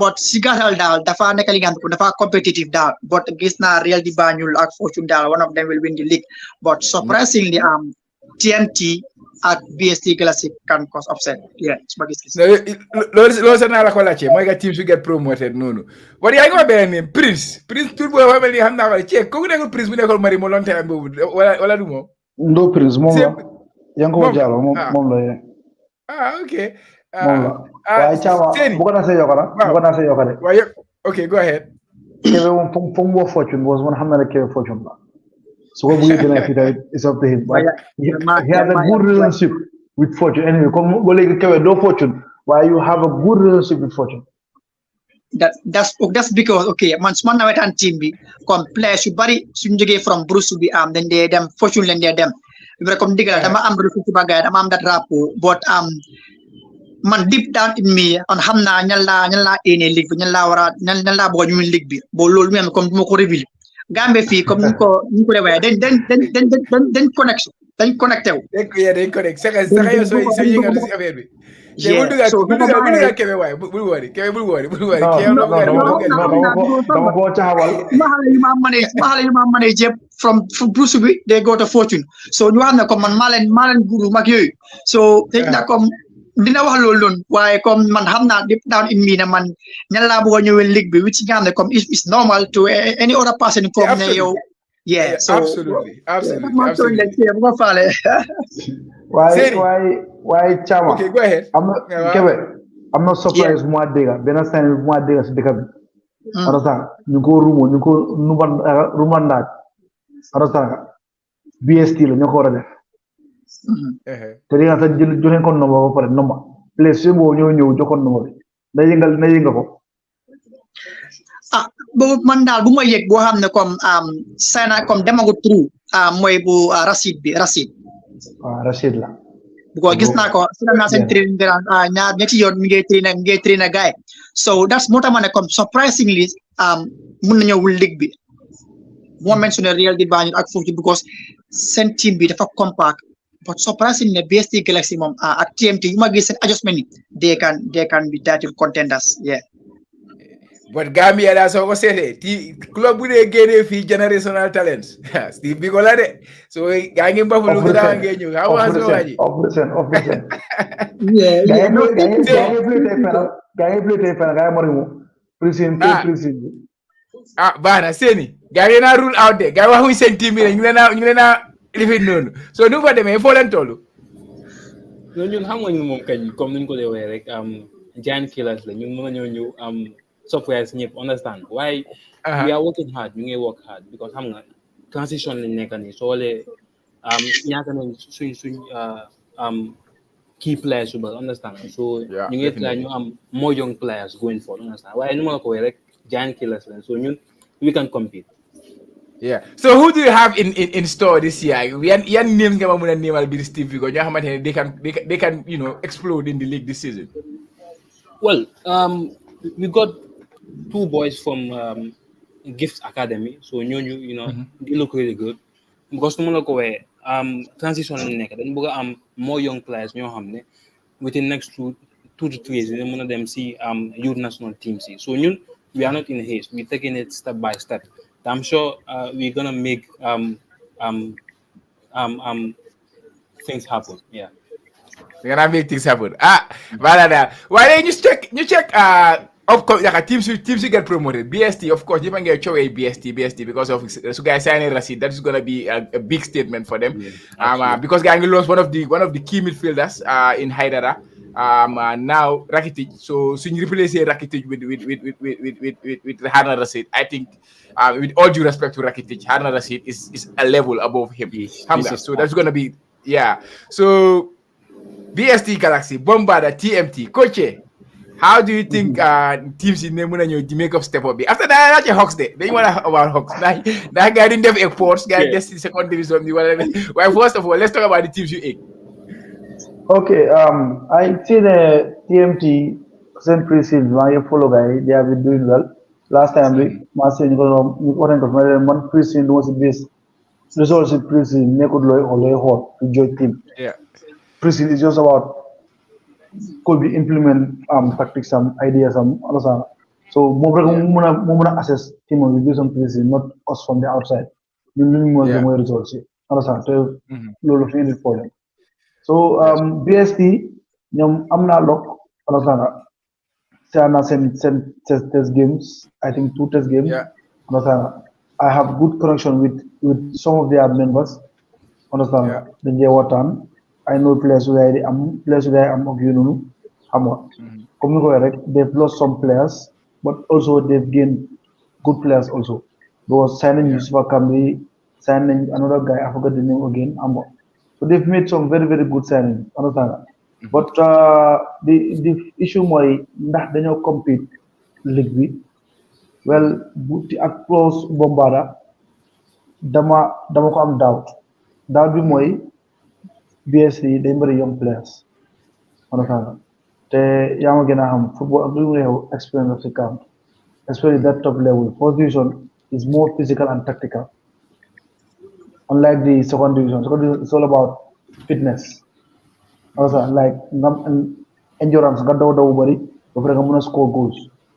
but si gàttal daal dafa nekk li nga xam ne dafa competitive daal but gis naa Real di Banjul ak Fortune daal one of them will win the league but surprisingly TMT ak BST Galaxy can cause upset suma gis-gis loolu sax naa la ko laajte mooy nga team su get promoted noonu war yaa ngi wax beneen ni Prince tur boobu xam ne xam naa ko ceeb kooku nekkul Prince bu nekkul mari mo long time boobu wala du moom ndo Prince moom la Yankuba Diallo moom la ok moom la waaye Chama bu ko naa see yokk de waaye ok go ahead Kebe moom foog mu wax Fortune boos man xam na ne Kebe Fortune la so what we gonna fit it's up to him but he has a good relationship with Fortune anyway come go Kebe do Fortune why you have a good relationship with Fortune that's because okay man suma nawetaan team bi comme players yu bari suñu jógee from Bruce bi dañ dee dem Fortune leen dee dem bi comme digal dama am relationship ci bagay dama am dat rapport but man deep down in me on xam naa ñan laa éene league bi ñan laa bëgg ñu league bi bo loolu même comme duma ko révéler Gambie fii comme ñu ko defee dañ connecté wu. dañ connecté c'est que yow soo yëngatu si affaire bi Yeah. So bul dugal Kebe waay bul worry Kebe bul worry dama ko caxawal Mahala yu ma manage yëpp from Bruce bi they go to Fortune so ñu xam ne comme man maa leen guru mag yooyu so tëj na comme dina wax loolu noonu waaye comme man xam naa deep down in me ne man ñan laa bëgg a ñëwee ligue bi which nga xam ne comme it's normal to any other person comme ne yow so absolutely bu ko faale waaye Chama okay go ahead Kebe am na surprise bu ma dégga benn sign bu ma dégga si dëkk bi understand ñu ko rumandaat understand BST la ñoo ko war a def te di nga sax joxe ko nomba ba pare nomba place su boobu ñëw joxoon nomba bi na yënga ko boobu man daal bu ma yëg boo xam ne comme sayna comme demagu trou mooy bu Rashid Rashid la bu ko gis naa ko si naa seen training ñaar ñetti yoon mi ngay trainer gaay so that's moo tax ma ne comme surprisingly mun na ñëw ligue bi bu ma mentionné Real di Banjul ak foofu because seen team bi dafa compact but surprisingly BST Galaxy moom ak TMT yu ma gis seen adjustment ni they can be title contenders but Gambia daa soo ko seetee club bu dee génnee fii generational talents Steve Biko la de so gaa ngi mbafu lu daa ngee ñëw xam nga soo waaji gaa ngi play tey fena gaa ngi mari mu prison baax na seeni gaa ngi naa rule out de gaa yi waxuñ seen team bi ne ñu ngi leen a lifin noonu so nu fa demee foo leen tollu ñun xam nga ñun moom kañ comme nuñ ko dee waxee rek giant killers la ñun mën nañoo ñëw surprise ñëpp understand waaye we are working hard ñu ngi work hard because xam nga transition lañ nekk nii soo lee ñaata nañ suñ key players yu bëri understand so ñu ngi try ñu am more young players going forward understand waaye nu ma la ko waxee rek giant killers lañ so ñun we can compete. So who do you have in store this year? Yan names nga ma mën a néemal biir Steve Biko ñoo xamante ne they can explode in the league this season? Well, we got 2 boys from Gifts Academy, so ñooñu they look really good because nu ma la ko waxee transition lañ nekk dañ bëgg a am more young players ñoo xam ne within next 2 to 3 years dañ mën a dem si youth national teams yi so ñun we are not in haste we're taking it step by step. I'm sure we're gonna make things happen. We're gonna make things happen. Balada. Why don't you check of course like teams who get promoted. BST, of course, you can get away BST because of so guys signing Rashid. That is gonna be a big statement for them. Because guys lost one of the key midfielders in Haidara. Now Rakitic. So you replace Rakitic with Harna Rashid. I think with all due respect to Rakitic, Harna Rashid is a level above him. So that's gonna be So BST Galaxy, Bombarda, TMT, Coach. How do you think teams in Nemunanyo to make up step up? After that, that's a Hawks day. Then you want to about Hawks. Now guy didn't have airports, guy just in second division. Well, first of all, let's talk about the teams you ate. Okay, I see the TMT same preseason. My follow guy, they have been doing well. Last time we master you one preseason was this results in preseason. They could loy hot to join team. Preseason is just about could be implement tactics, some ideas, some other. So more assess team will do some preseason, not us from the outside. You need more results. Understand? So low of any problem. So BST, I'm not lock. Understand? Test games. I think 2 test games. Understand? I have good connection with some of their members. Understand? Then they were done. I know players who I'm of you know. They've lost some players, but also they've gained good players also. They were signing Yusufa Kambi, signing another guy, I forgot the name again, So they've made some very, very good signings. Understand? But the issue why they don't compete league with, well, across Bombarda, dama ko am doubt bi mooy BSC day bëri young players understand te yaa ma gën a xam football ak lu mu experience of the camp especially that top level. First division is more physical and tactical unlike the second division. Second division is all about fitness. Also, like endurance nga daw bari ba pare nga mën a score goals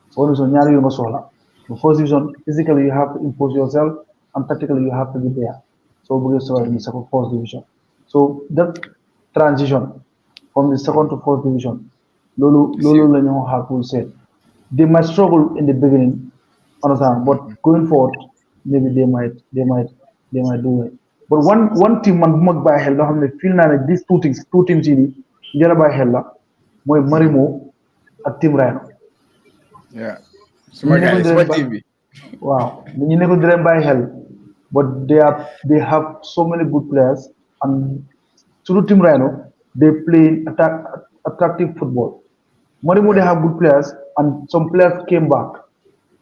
so division ñaari yu nga soxla the first division physically you have to impose yourself and tactically you have to be there so bëggee soxla in the first division so that transition from the second to fourth division lolu la ñu xaar pour seet they might struggle in the beginning understand but going forward maybe they might do it but one team man bu mag bàyyi xel doo xam ne feel naa ne these two teams yi nii jara bàyyi xel la mooy Marimo ak Team Rhino yeah suma team bi waaw ñu nekkul di leen bàyyi xel but they have so many good players and through Team Rhino they play attractive football Marimo they have good players and some players came back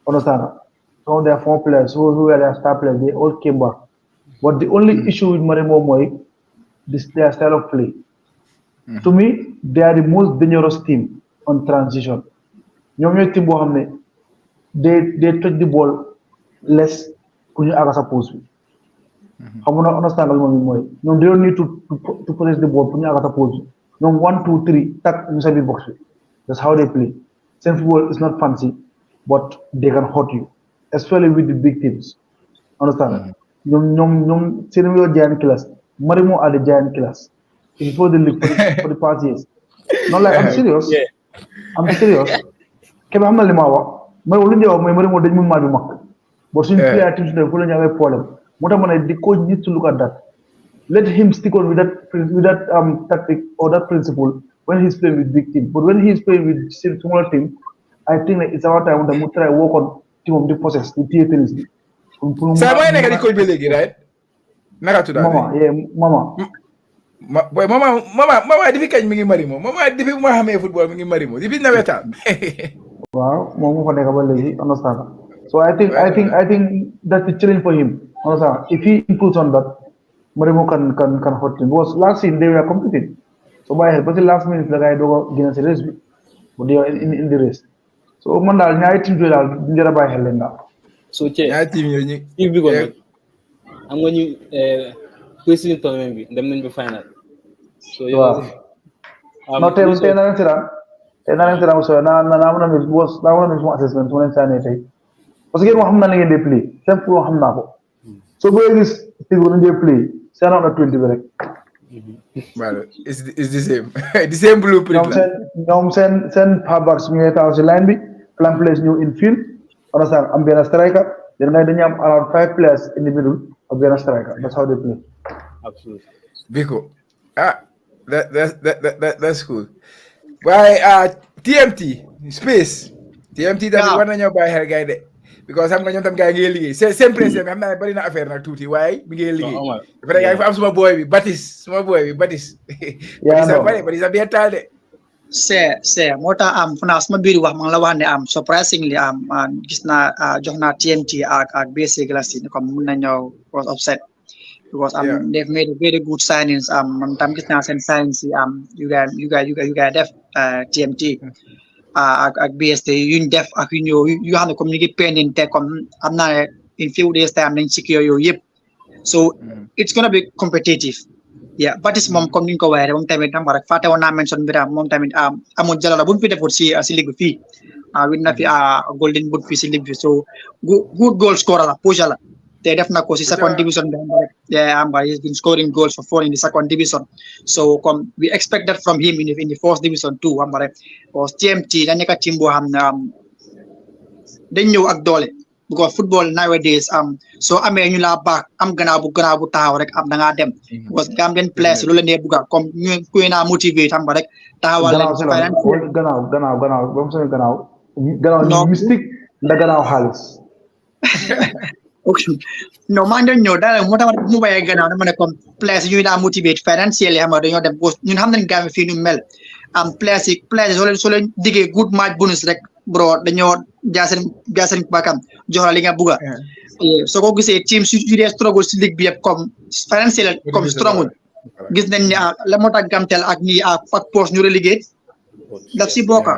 understand some of their former players who were their star players they all came back but the only issue with Marimo mooy their style of play to me they are the most dangerous team on transition ñoom ñooy team boo xam ne they touch the ball less pour ñu àgga sa pause bi xam nga understand moom mooy ñoom they don't need to possess the ball pour ñu àgga sa pause bi ñoom 1 2 3 tak ñu sa biir box bi that's how they play seen football is not fancy but they can hurt you especially with the big teams understand ñoom seen yoo giant killers Marimo are the giant killers before the league for the past years no like I'm serious kebe xam na li ma wax mooy lu ñu wax mooy Marimo dañ mu mal bi mag but suñu player teams ne fu la ñu amee problème moo tax ma ne the coach needs to look at that let him stick on with that tactic or that principle when he's playing with big team but when he's playing with smaller team I think like it's our time to try work on team of the process the theatres sa mooy nekk di coach bi léegi right naka tudda mama depuis kañ mi ngi Marimo mama depuis bu ma xamee football mi ngi Marimo depuis nawetaan waaw moom moo fa nekk ba léegi understand so I think that's the challenge for him understand if he improves on that Marimo can hurt him because last season they were competing so by but the last minute la gay dogo gëna ci race bi bu di in the race so man daal ñaari team yooyu daal ñu jara bàyyi xel leen daal so ñaari team yooyu ñu bi ko nag am nga ñu president tournament bi dem nañ ba final so yow no tey na leen sira so na mën a mis boss na mën a mis mo assessment mo leen sané tey parce que yéen moo xam naa ne ngeen di play seen pour xam naa ko so boo gis tigo ñu di play seen on 20 bi rek well it's the same blueprint ñoom seen halfbacks ñu ngi taw ci line bi flank players ñu in field understand am benn striker dañu am around 5 players in the middle of benn striker that's how they play absolutely Biko that's cool waaye TMT space TMT tamit war nañoo bàyyi xel gars yi de because xam nga ñoom tam gars yi ngi liggéey seen président xam naa ne bari na affaire nag tuuti waaye mi ngi liggéey dafa gars yi fa am suma boy bi Batis Batis a bien taal de c'est moo tax am fu naa sama biir wax ma la wax ne am surprisingly am gis naa jox naa TMT ak BC Glass ni comme mun nañoo was upset because they've made a very good signings man tam gis naa seen signings you guys def TMT ak BST yuñ def ak yu ñëw yu xam ne comme ñu ngi pending te comme am naa ne in few days time nañ secure yooyu yëpp so it's gonna be competitive Batis moom comme ni ñu ko waxee moom tamit xam nga rek fàtte woon naa mention mbiram moom tamit amoon jalola bu mu fi defut si ligue bi fii win na fi golden boot fii si ligue bi so good goal scorer la push la te def na ko si second division bi xam nga he's been scoring goals for 4 in the second division so comme we expect that from him in the first division too xam nga rek because TMT da nekk team boo xam ne dañ ñëw ak doole because football nowadays so amee ñu laa baax am gannaaw bu taxaw rek da ngaa dem because Gambian players loolu la nee bugga comme ñu kuy naa motivé xam nga rek taxawal gannaaw ba mu seen gannaaw mystique nda gannaaw xaalis ok non maa ngi doon ñëw daal moo tax mu bàyyee gannaaw dama ne comme players yi ñuy daa motivé financier xam nga dañoo dem ñun xam nañ Gambie fii nu mel players yi soo leen diggee good match bonus rek bro dañoo jaasen bakam jox la li nga bugga soo ko gisee team su dee struggle si ligue bi yëpp comme financier la comme strongul gis nañ ne la moo tax Gamtel ak ñi ak poste ñu relégué daf si bokka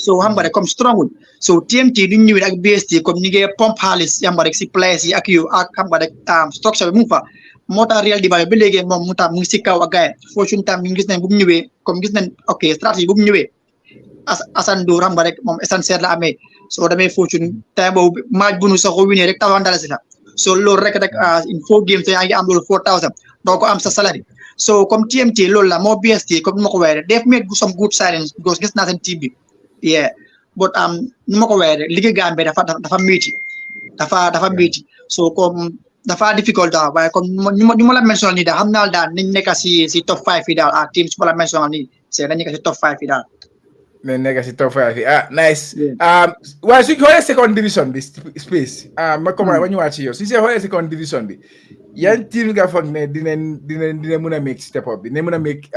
so xam nga rek comme strongul so TMT duñ ñëwee ak BST comme ñu ngi pompe xaalis xam nga rek si players yi ak yu ak xam nga rek structure bi mu fa moo tax Real di ba léegi moom mu tax mu ngi si kaw ak gaay fortune tam ñu gis nañ bu mu ñëwee comme gis nañ ok stratégie bu mu ñëwee Assane Ndour xam nga rek moom essentiel la amee so damay fortune tey boobu match bu nu soo ko winee rek taxaw dalasi la so loolu rek in 4 games yaa ngi am loolu 4000 doo ko am sa salary so comme TMT loolu la moo BST comme ni ma ko waxee rek def made some good silence because gis naa seen team bi yeah but ni ma ko waxee rek liggéey Gambie dafa métti dafa métti so comme dafa difficult daal waaye comme ñu ma la mention nii daal xam naa daal nañ nekk si top 5 yi daal team su ma la mention nii c'est nañ nekk si top 5 yi daal. mais nekk si top 5 yi nice. waaye su ñu xoolee second division bi space. ma ñëwaat ci yow su ñu xoolee second division bi yan team nga foog ne dina mën a make step up bi dina mën a make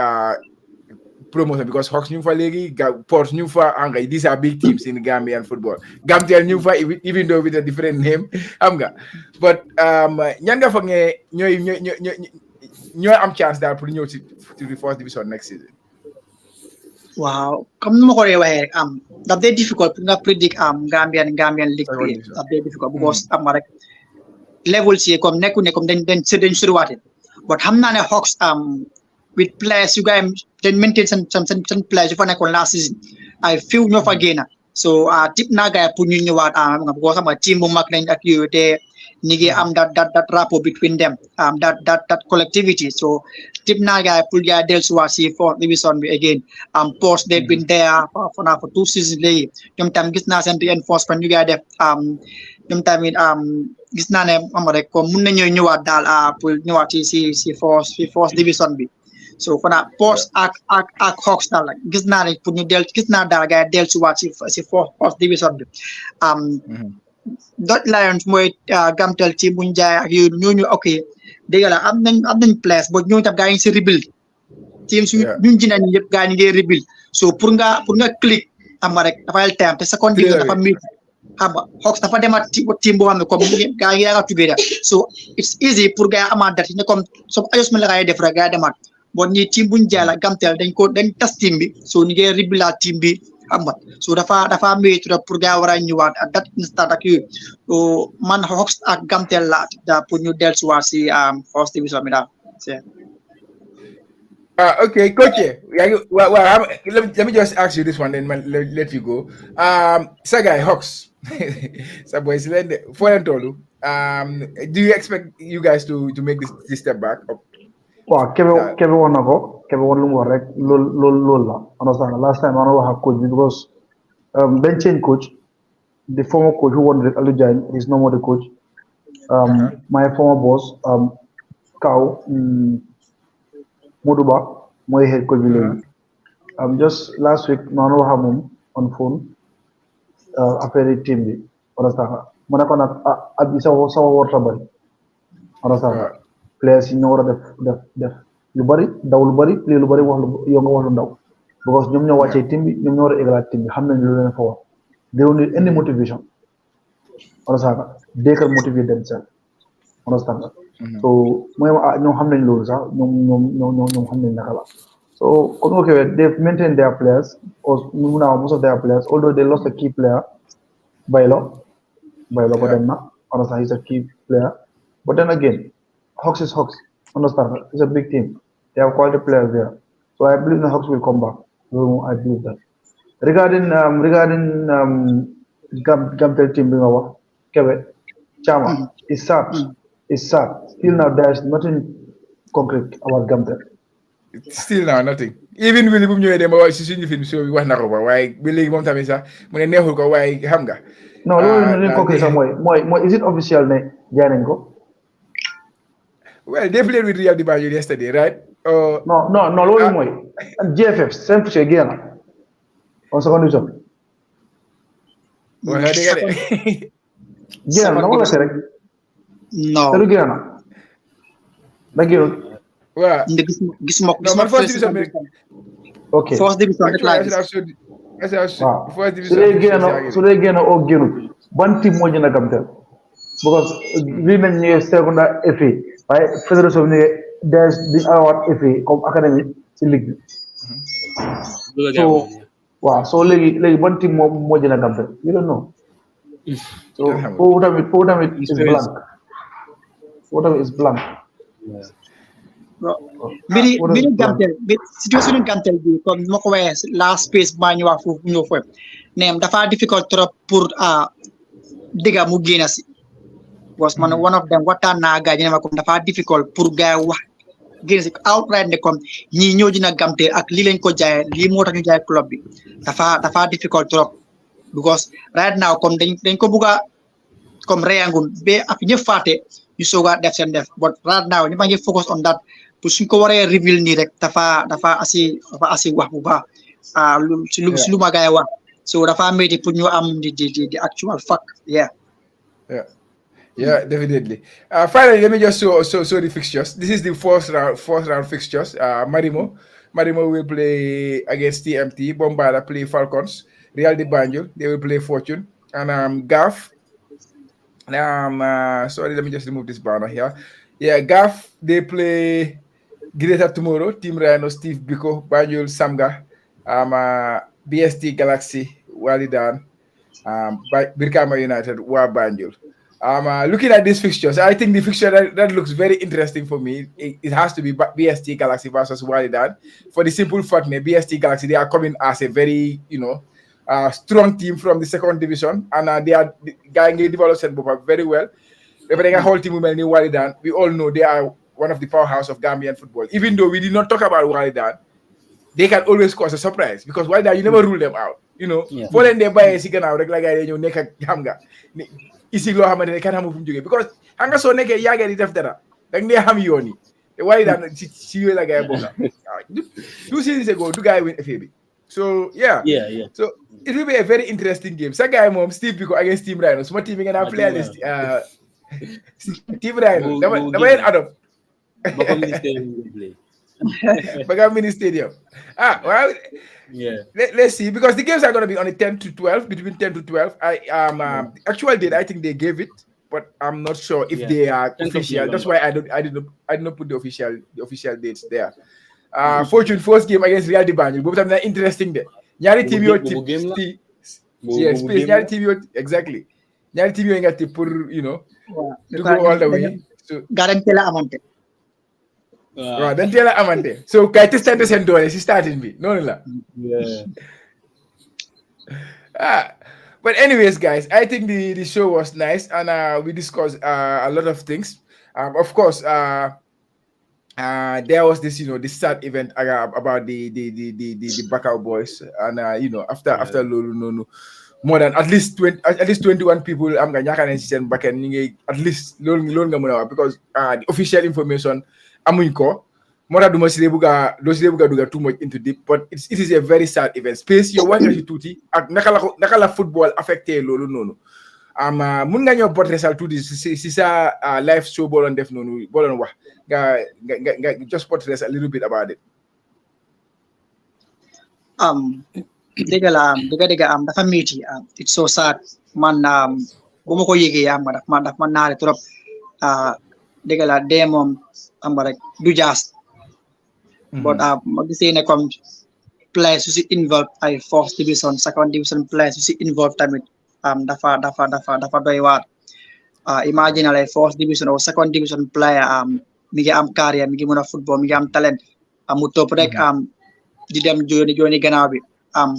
promotion because Hawks ñu fa léegi Port ñu fa angay these are big teams in Gambian football Gamtel ñu fa even though with a different name xam nga but ñan nga foog ne ñooy am chance daal pour ñëw ci the first division next season. Wow, comme ni ma ko waxee rek daf day difficult pour nga predict Gambian League Preview daf day difficult because am rek level ci comme nekku ne comme dañ suriwaate but xam naa ne Hawks with players you guys then maintain some players yu fa nekkoon last season I feel ñoo fa génn so tip naa gars pour ñu ñëwaat nga because xam nga team bu mag lañ ak yooyu te ñu ngi am that rapport between them that collectivity so tip naa gars pour gars dellusiwaat si fourth division bi again Post they've been there for 2 seasons léegi ñoom tam gis naa seen reinforcement ñu gars def ñoom tamit gis naa ne am rek comme mun nañoo ñëwaat daal pour ñëwaat si fourth division bi so fana Post ak Hawks daal gis naa ne pour ñu gis naa daal gars dellusiwaat si fourth division bi Dutch Lions mooy Gamtel ci buñ jaay ak yooyu ñooñu ok dégg la am nañ place but ñooñu tam gaa yi si rebuild team su ñun jina ñi yëpp gaa yi ngi rebuild so pour nga click xam nga rek dafa yel time te second division dafa métti xam nga Hawks dafa demaat team boo xam ne comme gaa yi yaa nga together so it's easy pour gaa yi amaat date ne comme some adjustment la gaa yi def rek gaa yi demaat bon ñi team buñ jaay la Gamtel dañ tas team bi so ñu ngi rebuild team bi xam nga so dafa métti pour gaa war a ñëwaat ak dat instant ak yooyu so man Hawks ak Gamtel la da pour ñu dellusiwaat si first division bi daal okay coach let me just ask you this one then let you go sa guy Hawks sa boy si leen de foo leen tollu do you expect you guys to make this step back waaw Kebe woon na ko Kebe woon lu mu wax rek loolu la understand last time I wax ak coach bi because dañ change coach the former coach who won with Aliou Diagne is no more the coach my former boss Kaw Modou Ba mooy head coach bi léegi just last week noonu wax ak moom on phone affaire team bi understand mu ne ko nag at bi sa warta bari understand players yi ñoo war a def lu bari daw lu bari play lu bari wax lu nga wax lu ndaw because ñoom ñoo wàccee team bi ñoom ñoo war a égalaat team bi xam nañ lu leen fa wax they don't need any motivation understand they can motivate themselves understand so mooy ñoom xam nañ loolu sax ñoom xam nañ naka la so comme okay they've maintained their players or now most of their players although they lost a key player Baylo ko dem na understand he's a key player but then again Hawks is Hawks. Understand? It's a big team. They have quality players there. So I believe the Hawks will come back. So I believe that. Regarding Gamtel team being over, Kebe, Chama, it's sad. It's sad. Still now there's nothing concrete about Gamtel. Still now nothing. Even Willie bu ñëwee dem ba ci suñu film show bi wax na ko ba waaye ba léegi moom tamit sax mu ne neexul ko waaye xam nga. Non loolu concrete sax mooy is it official ne jaay nañ ko? Well, they played with Real Banjul yesterday, right? No, loolu mooy GFF seen fixture génn on second division. Wala dégg nga de. Génn na wala rek. Non. Te du génn na. Da génn. Waaw. Gisuma first division bi. Okay. First division rek laa gis. Su dee génn oo génn ban team moo jënd Gamtel because lii nañ ñu secondaire FA waaye fédération bi there's the award FA comme académie ci ligue bi so waaw so léegi ban team moo jënd Gamtel you don't know so foofu tamit is blank Miri Gamtel situation Gamtel bi comme ma ko waxee last space ba ñu wax foofu ñëw foofu neem dafa difficult trop pour diga mu génn si was man one of them waxtaan naa gaa ñu ne ma comme dafa difficult pour gaa wax génn si outright ne comme ñii ñëw dina Gamtel ak lii lañ ko jaayee lii moo tax ñu jaay club bi dafa difficult trop because right now comme dañ ko bugg a comme reyangun ba ak ñëpp fàtte ñu soog a def seen def but right now ñu ma ngi focus on that pour suñ ko waree reveal nii rek dafa asi wax bu baax si lu ma gaay wax so dafa métti pour ñu am the actual fact yeah definitely finally let me just show the fixtures. This is the fourth round fixtures. Marimo will play against TMT. Bombala play Falcons. Real de Banjul, they will play Fortune. And GAF, sorry, let me just remove this banner here. Yeah, GAF, they play Greater Tomorrow, Team Rhino, Steve Biko, Banjul, Samga, BST Galaxy, Walidan, Birkama United, Wa Banjul. Looking at these fixtures, I think the fixture that looks very interesting for me, it has to be BST Galaxy versus Walidan. For the simple fact that BST Galaxy, they are coming as a very, strong team from the second division, and they are going to develop very well. They whole team Walidan. We all know they are one of the powerhouse of Gambian football. Even though we did not talk about Walidan, they can always cause a surprise because Walidan, you never rule them out. For them they buy a second out like you neka hamga. Isi lo hamane they can't move because hanga so neke yaga di deftera. Like they ham yoni. Walidan see you like a bonga. 2 seasons ago, the guy win FAB. So yeah. So it will be a very interesting game. So guy mom Steve Biko against Team Rhino. So my team gonna play this Team Rhino. Never Adam. Baka Mini Stadium. Well, let's see because the games are gonna be on the 10 to 12, between 10 to 12. Actual date I think they gave it, but I'm not sure if they are official. That's why I did not put the official dates there. Fortune first game against Real de Banjul. Both of them are interesting there. Nyari team yo Nyari team yo exactly. Nyari team yo ngati pour to go all the way. So guarantee la amante. Dan tela amante. So kay testante sen dole si starting bi. Non la. But anyways guys, I think the show was nice and we discussed a lot of things. Of course there was this this sad event about the Baka boys and after Lulu more than at least 21 people am nga ñaka nañ ci sen bakken ñi ngi at least loolu nga mëna wax because the official information amuñ ko moo tax duma ci buga duga too much into deep but it is a very sad event space yow wax nga ci tuuti ak naka la football affecté loolu noonu mun nga ñoo portresal tuuti si sa live show boo doon def noonu boo doon wax nga just portray a little bit about it. Dëgg dafa métti it's so sad man bu ma ko yëgee daf ma naare trop dëgg la dee moom rek du jaas but ma gisee ne comme players su si involve ay first division second division players su si involve tamit dafa doy waar imagine like first division or second division player mi ngi am carrière mi ngi mën a football mi ngi am talent mu topp rek di dem jooni gannaaw bi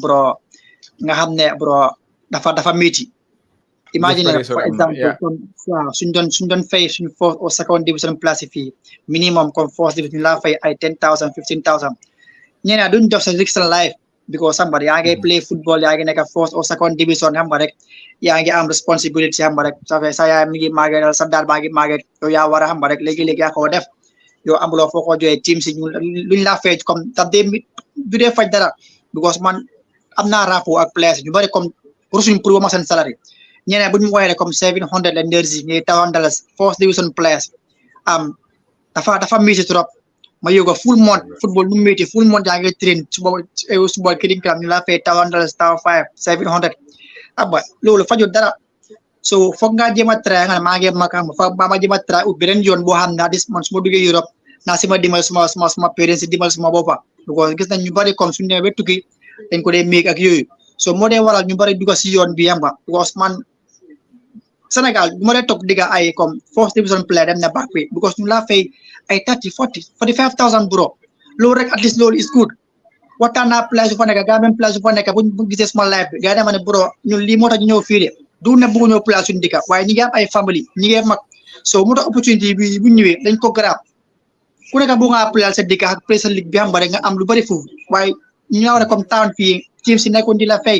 bro nga xam ne bro dafa métti imagine for example suñ doon fay suñ first or second division place fii minimum comme first division la fay ay 10,000 15,000 ñeneen duñ def sa extra life because somebody yaa ngi play football yaa ngi nekk first or second division xam nga rek yaa ngi am responsibility xam nga rek ça fait sa yaay mi ngi màgget sa daal baa ngi màgget yow yaa war a xam nga rek léegi-léegi yaa ko def yow amuloo foo ko joxee team si luñ la fay comme daf du dee faj dara because man am naa rapport ak players ñu bari comme rusuñ pour ma seen salary ñeneen bu ñu woyee comme 700 la ndërsi ñuy $1,000 first division players dafa métti trop ma yóbbu full month football nu métti full month yaa ngi train suba kidding club ñu la fay $1,000 $500 700 loolu fajul dara so foog nga jéem a try nga maa ngi makam foog ma jéem a try ut beneen yoon boo xam ne dis man su ma duggee Europe naa si ma dimbal suma parents si dimbal suma boppa because gis nañ ñu bari comme suñu demee ba tukki dañ ko dee méeg ak yooyu so moo dee waral ñu bari dugg si yoon bi yamba because man Sénégal du ma lay toog digga ay comme first division player dem na back way because ñu laa fay ay 30 40 45,000 bro loolu rek at least loolu is good waxtaan naa place yu fa nekk gaa même place yu fa nekk bu gisee sama live bi gaa yi dama ne bro ñun lii moo tax ñu ñëw fii de du ne bëggu ñëw place suñu dikka waaye ñi ngi am ay family ñi ngi mag so moo tax opportunité bi bu ñëwee dañ ko grab ku nekk bu nga place sa dikka ak place ligue bi xam nga rek nga am lu bari foofu waaye ñu ñëw rek comme town fii team si nekkoon di la fay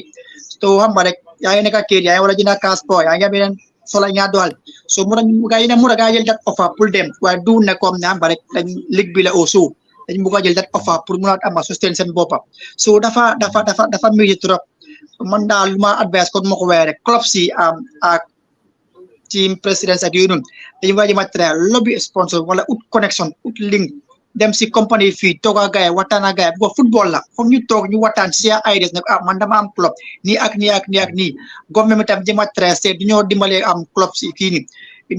so xam nga rek yaa ngi nekk kër yaa ngi war a jënd passeport yaa ngi am yeneen sola ñaa dool so mu tax gaa yi ne mu tax gaa jël dat offer pour dem waaye du ne comme ne xam nga rek dañ ligue bi la au sous dañ bëgg a jël dat offer pour mun a am sustain seen boppam so dafa métti trop man daal lu ma advice kon ma ko waxee rek club si ak team présidence ak yooyu noonu dañu war a jëm a traiter lobby sponsor wala ut connection ut link dem si compagnie fii toog a gaay waxtaan a gaay bu football la foog ñu toog ñu waxtaan si ay des nag man dama am club nii ak nii ak nii ak nii government mi tam jëm a traiter du ñoo dimbalee am club si kii nii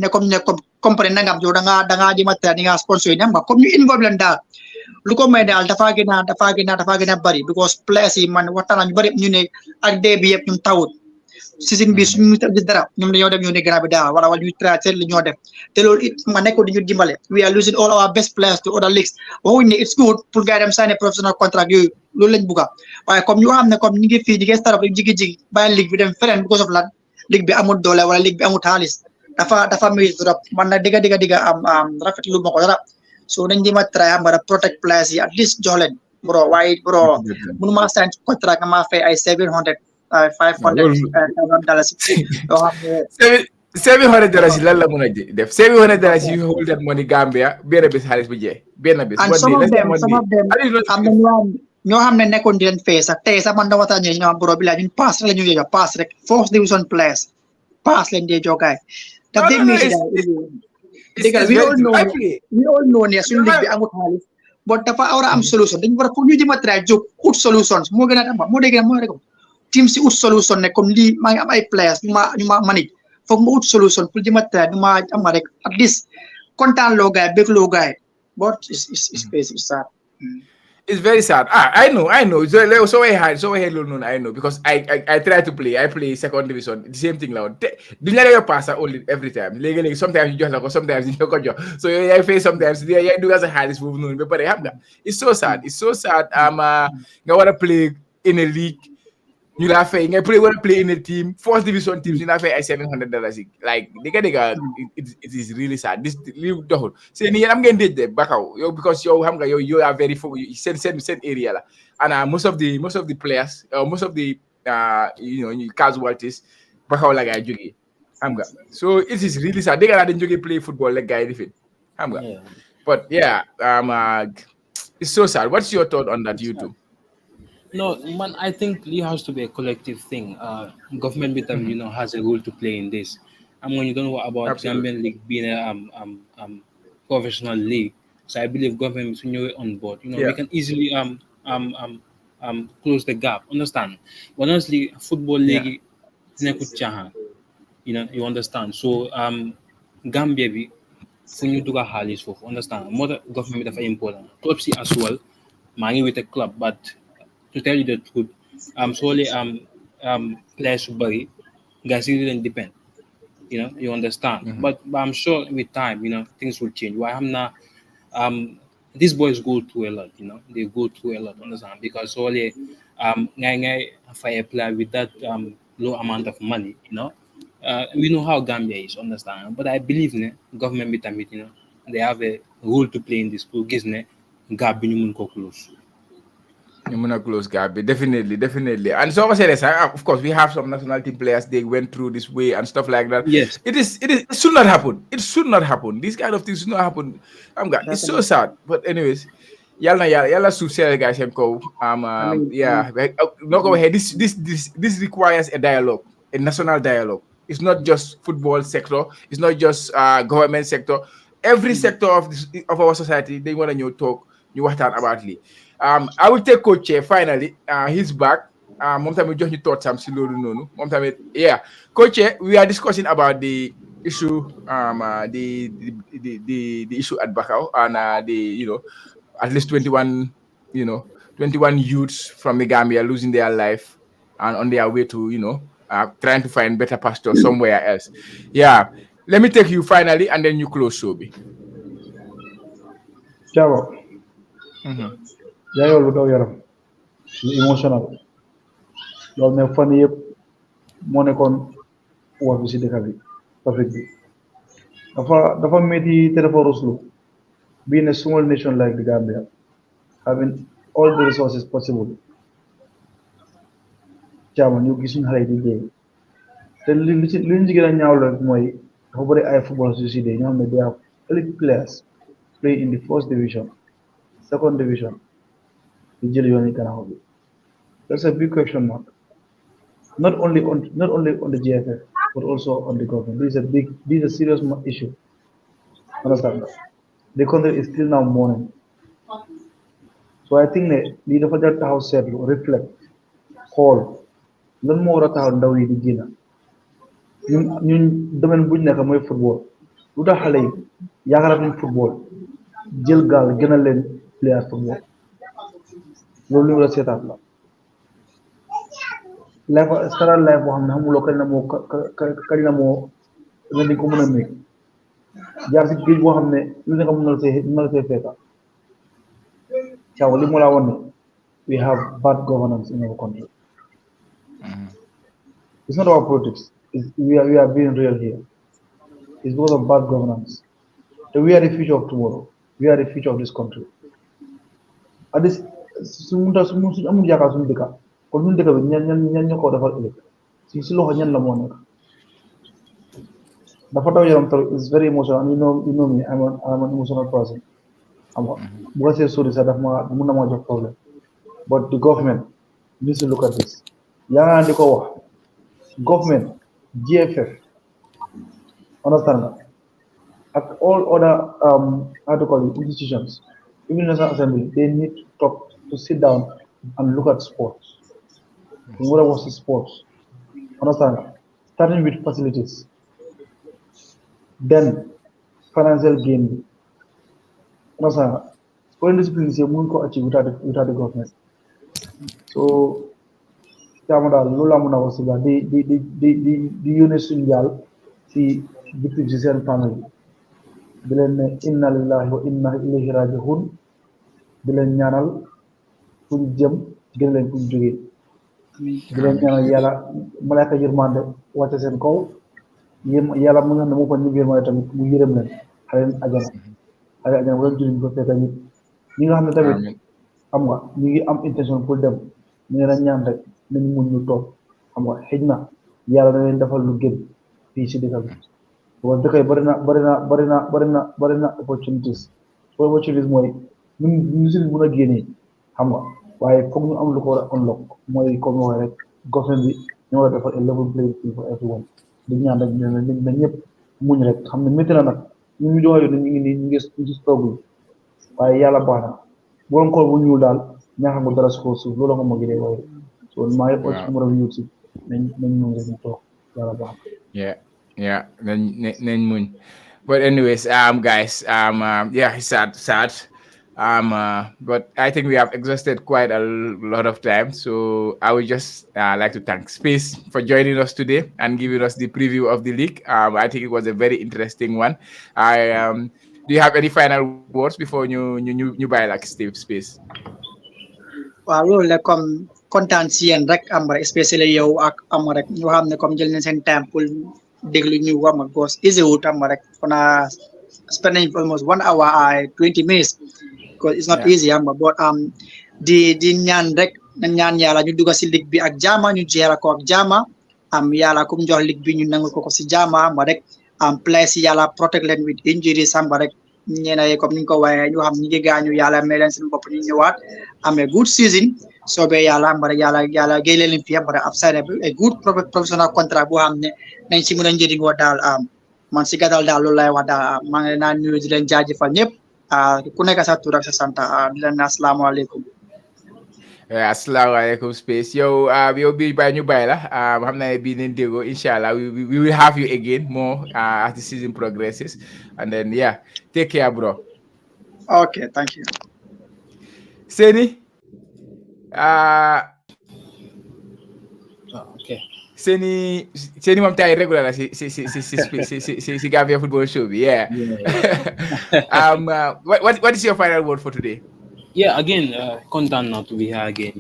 ne comme compagnie nangam yow da ngaa jëm a traiter di nga sponsor yi nga comme ñu involve leen daal lu ko may daal dafa gën a bari because place yi man waxtaan ñu bari ñu ne ak dee bi yëpp ñun tawut season bi suñu di dara ñoom dañoo dem ñu ne grand bi daal wala ñu traité li ñoo def te loolu it ma nekko di ñu dimbale we are losing all our best players to other leagues waxuñ ne it's good pour gars dem sign professional contract yooyu loolu lañ bugga waaye comme ñu xam ne comme ñu ngi fii di ngi start up jigi bàyyi ligue bi dem feneen because of lan ligue bi amul doole wala ligue bi amul xaalis dafa muy trop man na digga am rafetlu ma ko dara so nañ di ma try am bara protect players yi at least jox leen bro waaye bro mënu ma sign contract nga ma fay ay 700 $500 yoo xam ne $700 lan la mën a def $700 you hold that money Gambia benn bés xaalis bu jeex benn bés and some of them am na ñoo xam ne nekkoon di leen fay sax tey sax man da waxtaan ñu ñoo xam bro bi la ñun pass rek la ñu jox pass rek first division players pass leen dee jogaay te dégg mi ci daal we all know ne suñu ligue bi amul xaalis but dafa war a am solution dañu war a pour ñu jëm a try jóg ut solutions moo gën a am moo dégg moo rek team si ut solution ne comme lii maa ngi am ay players ñu ma manage foog ma ut solution pour jëm a try ñu ma am rek at least kontaan loo gaay bëgg loo gaay but it's sad. It's very sad. I know. So I had no, I know because I try to play. I play second division. The same thing now. Do you know pass only every time? Like sometimes you just like sometimes you don't go. So I face sometimes I do as a hardest move no. But I have that. It's so sad. It's so sad. I want to play in a league. You laugh I play in a team, first division teams, you laugh $700. Like it is really sad. This leave the whole. Say I'm getting there Baka because you are very same area. And most of the players, most of the casualties, Baka like I jogi. So it is really sad. They can't enjoy play football like guy different. But yeah, it's so sad. What's your thought on that, you two? No, man, I think it has to be a collective thing. Government has a role to play in this. And when you don't know about Gambian League being a professional league, so I believe government is on board. We can easily close the gap. Understand? But honestly, football league you understand. So Gambia be you do halis for understand. More government is important. Clubs as well. Money with a club, but to tell you the truth, solely players bury guys it didn't depend. You understand. But I'm sure with time, things will change. Why I'm not these boys go through a lot, they go through a lot, understand? Because solely for a player with that low amount of money, we know how Gambia is, understand. But I believe government with them, they have a role to play in this school, gap close. Close gap, definitely. And so of course, we have some national team players. They went through this way and stuff like that. Yes, it should not happen. It should not happen. These kind of things should not happen. It's so sad. But anyways, yalla success guys. No go ahead. This requires a dialogue, a national dialogue. It's not just football sector. It's not just government sector. Every sector of our society, they want to talk. You want to about it. I will take Coach finally. He's back. Mom time we just thought some no. Mom time Coach, we are discussing about the issue, the issue at Baka and at least 21 youths from the Gambia losing their life and on their way to trying to find better pasture somewhere else. Yeah. Let me take you finally, and then you close Sobi. Ciao. Jaayol bu daw yaram lu emotional loolu ne fan yëpp moo nekkoon wax bi si dëkk bi topic bi dafa métti te dafa ruslu being a small nation like the Gambia having all the resources possible caama ñu gis suñu xale yi di dee te li ñu ci gën a ñaaw la mooy dafa bëri ay footballers yu si dee ñoo xam ne they have elite players playing in the first division second division di jël yoon yi gannaaw bi that's a big question mark not only on the GFF but also on the government. This is a serious issue. Understand that? The country is still now mourning. So I think that li dafa jar taxaw seetlu reflect xool lan moo war a taxaw ndaw yi di génn ñun domaine buñ nekk mooy football lu tax xale yi yaakaaratuñ football jël gaal gënal leen player football loolu lu war a seetaat la life start life boo xam ne xamuloo kañ la moo nga di ko mën a méeg jaar si géej boo xam ne lu ne nga mën na see fekka caaw li mu laa woon ne we have bad governance in our country. It's not about politics. We are being real here. It's because of bad governance. So we are the future of tomorrow. We are the future of this country. At this suñu amul yaakaar suñu dëkka kon ñun dëkk bi ñan ñoo ko defal ëllëg si loxo ñan la moo nekk dafa taw yaram trop it's very emotional and you know me I'm an emotional person xam nga bu ko see sori sax daf ma mun na ma jox problème but the government needs to look at this yaa nga di ko wax government GFF understand nga ak all other how to call it institutions even National Assembly they need to sit down and look at sports. What was the sports? Understand? Starting with facilities, then financial gain. Understand? Sporting discipline is a moon achieve without the government. So, Tamada Lula Muna was the units in Yal, see victims and family. Bilen inna lillahi wa inna ilayhi raji'un. Bilen ñaanal fuñ jëm gën leen fuñ jógee di leen ñaanal yàlla malaaka yërmande wàcce seen kaw yàlla mu nga xam ne moo fa ñu yërmande tamit mu yërëm leen xale ajana wala juriñ ko fekk ñi nga xam ne tamit xam nga ñu ngi am intention pour dem ñu leen a ñaan rek nañu mun ñu toog xam nga xëj na yàlla na leen defal lu gën fii si dëkk bi parce que dëkk yi bari na opportunities mooy ñu si mun a génnee xam nga waaye foog ñu am lu ko war a unlock mooy comme waxee rek government bi ñu war a defar a level playing field for everyone di ñaan rek na ñëpp muñ rek xam ne métti na nag ñu ngi joxe ñu ngi ci struggle waaye yàlla baax na borom kool bu ñuul daal ñaaxa nga dara si kaw suuf loolu nga ma gisee waaye so maa ngi ci mu rafet si nañ ñu rek ñu toog yàlla baax na yeah nañ muñ but anyways guys yeah it's sad but I think we have exhausted quite a lot of time. So I would just like to thank Space for joining us today and giving us the preview of the league. I think it was a very interesting one. Do you have any final words before you buy like Steve Space? waaw loolu la comme kontaan si yéen rek am rek especially yow ak am rek ñu xam ne comme jël nañ seen temps pour déglu ñu wax ma gos easy wut am rek fana spending almost 1 hour and 20 minutes because it's not easy but di ñaan rek na ñaan yàlla ñu dugg si ligue bi ak jaama ñu jeera ko ak jaama yàlla kum jox ligue bi ñu nangul ko si jaama ma rek place yàlla protect leen with injuries samba rek ñeena ye comme ni ko waye ñu xam ñi ngi gaañu yàlla may leen seen bopp ñu ñëwaat a good season soobee yàlla mbara yàlla géy leen fi mbara upside a good professional contract boo xam ne nañ si mën a njëriñoo daal man si gàttal daal loolu lay wax daal maa ngi leen naan nuyu di leen jaajëfal ñëpp ku nekk sa tur ak sa sant di leen asalaamaaleykum asalaamaaleykum Space yow bi bay ñu bay la xam naa bii nañ déggoo inshallah we will have you again more as the season progresses and then take care bro. Okay, thank you. Seni okay Seni moom tay regular la si Gambia football show bi. Yeah. What is your final word for today? Yeah, again, content now to be here again.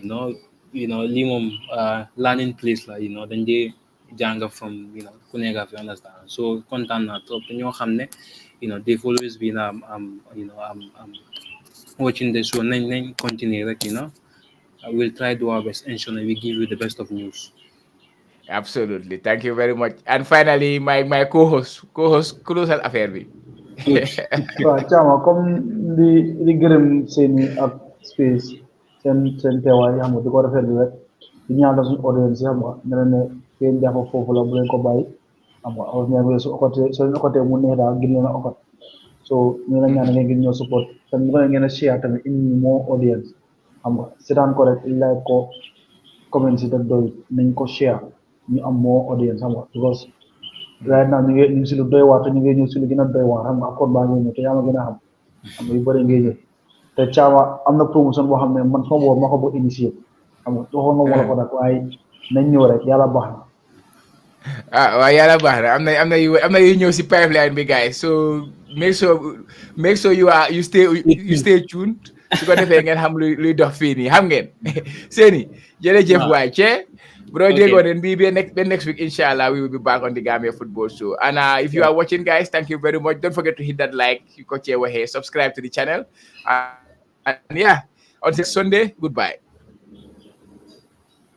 Limum learning place la. Then they janga from kunega if you understand. So content now to hamne. They've always been watching the show. Then continue like we'll try to do our best ensure that we give you the best of news. Absolutely. Thank you very much. And finally, my co-host, close affair bi. waaw Thiama comme di gërëm seeni ak space seen teewaay xam nga di ko rafetlu rek di ñaanal suñu audience xam nga ne leen ne ngeen jàpp foofu la bu leen ko bàyyi xam nga ordinaire su okkotee mu neex daal gën leen a okkot so ñu la ñaan ngeen gën ñoo support te mu ngeen a share tamit indi moo audience xam nga seetaan ko rek like ko comment si te doy nañ ko share ñu am moo audience xam nga because right now ñu ngi si lu doy waar te ñu ngi ñëw si lu gën a doy waar xam nga accord baa ngi ñëw te yaa ma gën a xam nga yu bëri ngay ñëw te Thiama am na promotion boo xam ne man sama boobu ma ko bëgg initier xam nga waxoon nga ma la ko nag waaye nañ ñëw rek yàlla baax na. waaw yàlla baax na am na yu ñëw si pipeline bi guys so make sure you stay tuned su ko defee ngeen xam luy dox fii nii xam ngeen seeni jërëjëf waay cee bro Diego then be next week inshallah we will be back on the Gambia football show and if you are watching guys thank you very much don't forget to hit that like you got your way subscribe to the channel and yeah until Sunday goodbye.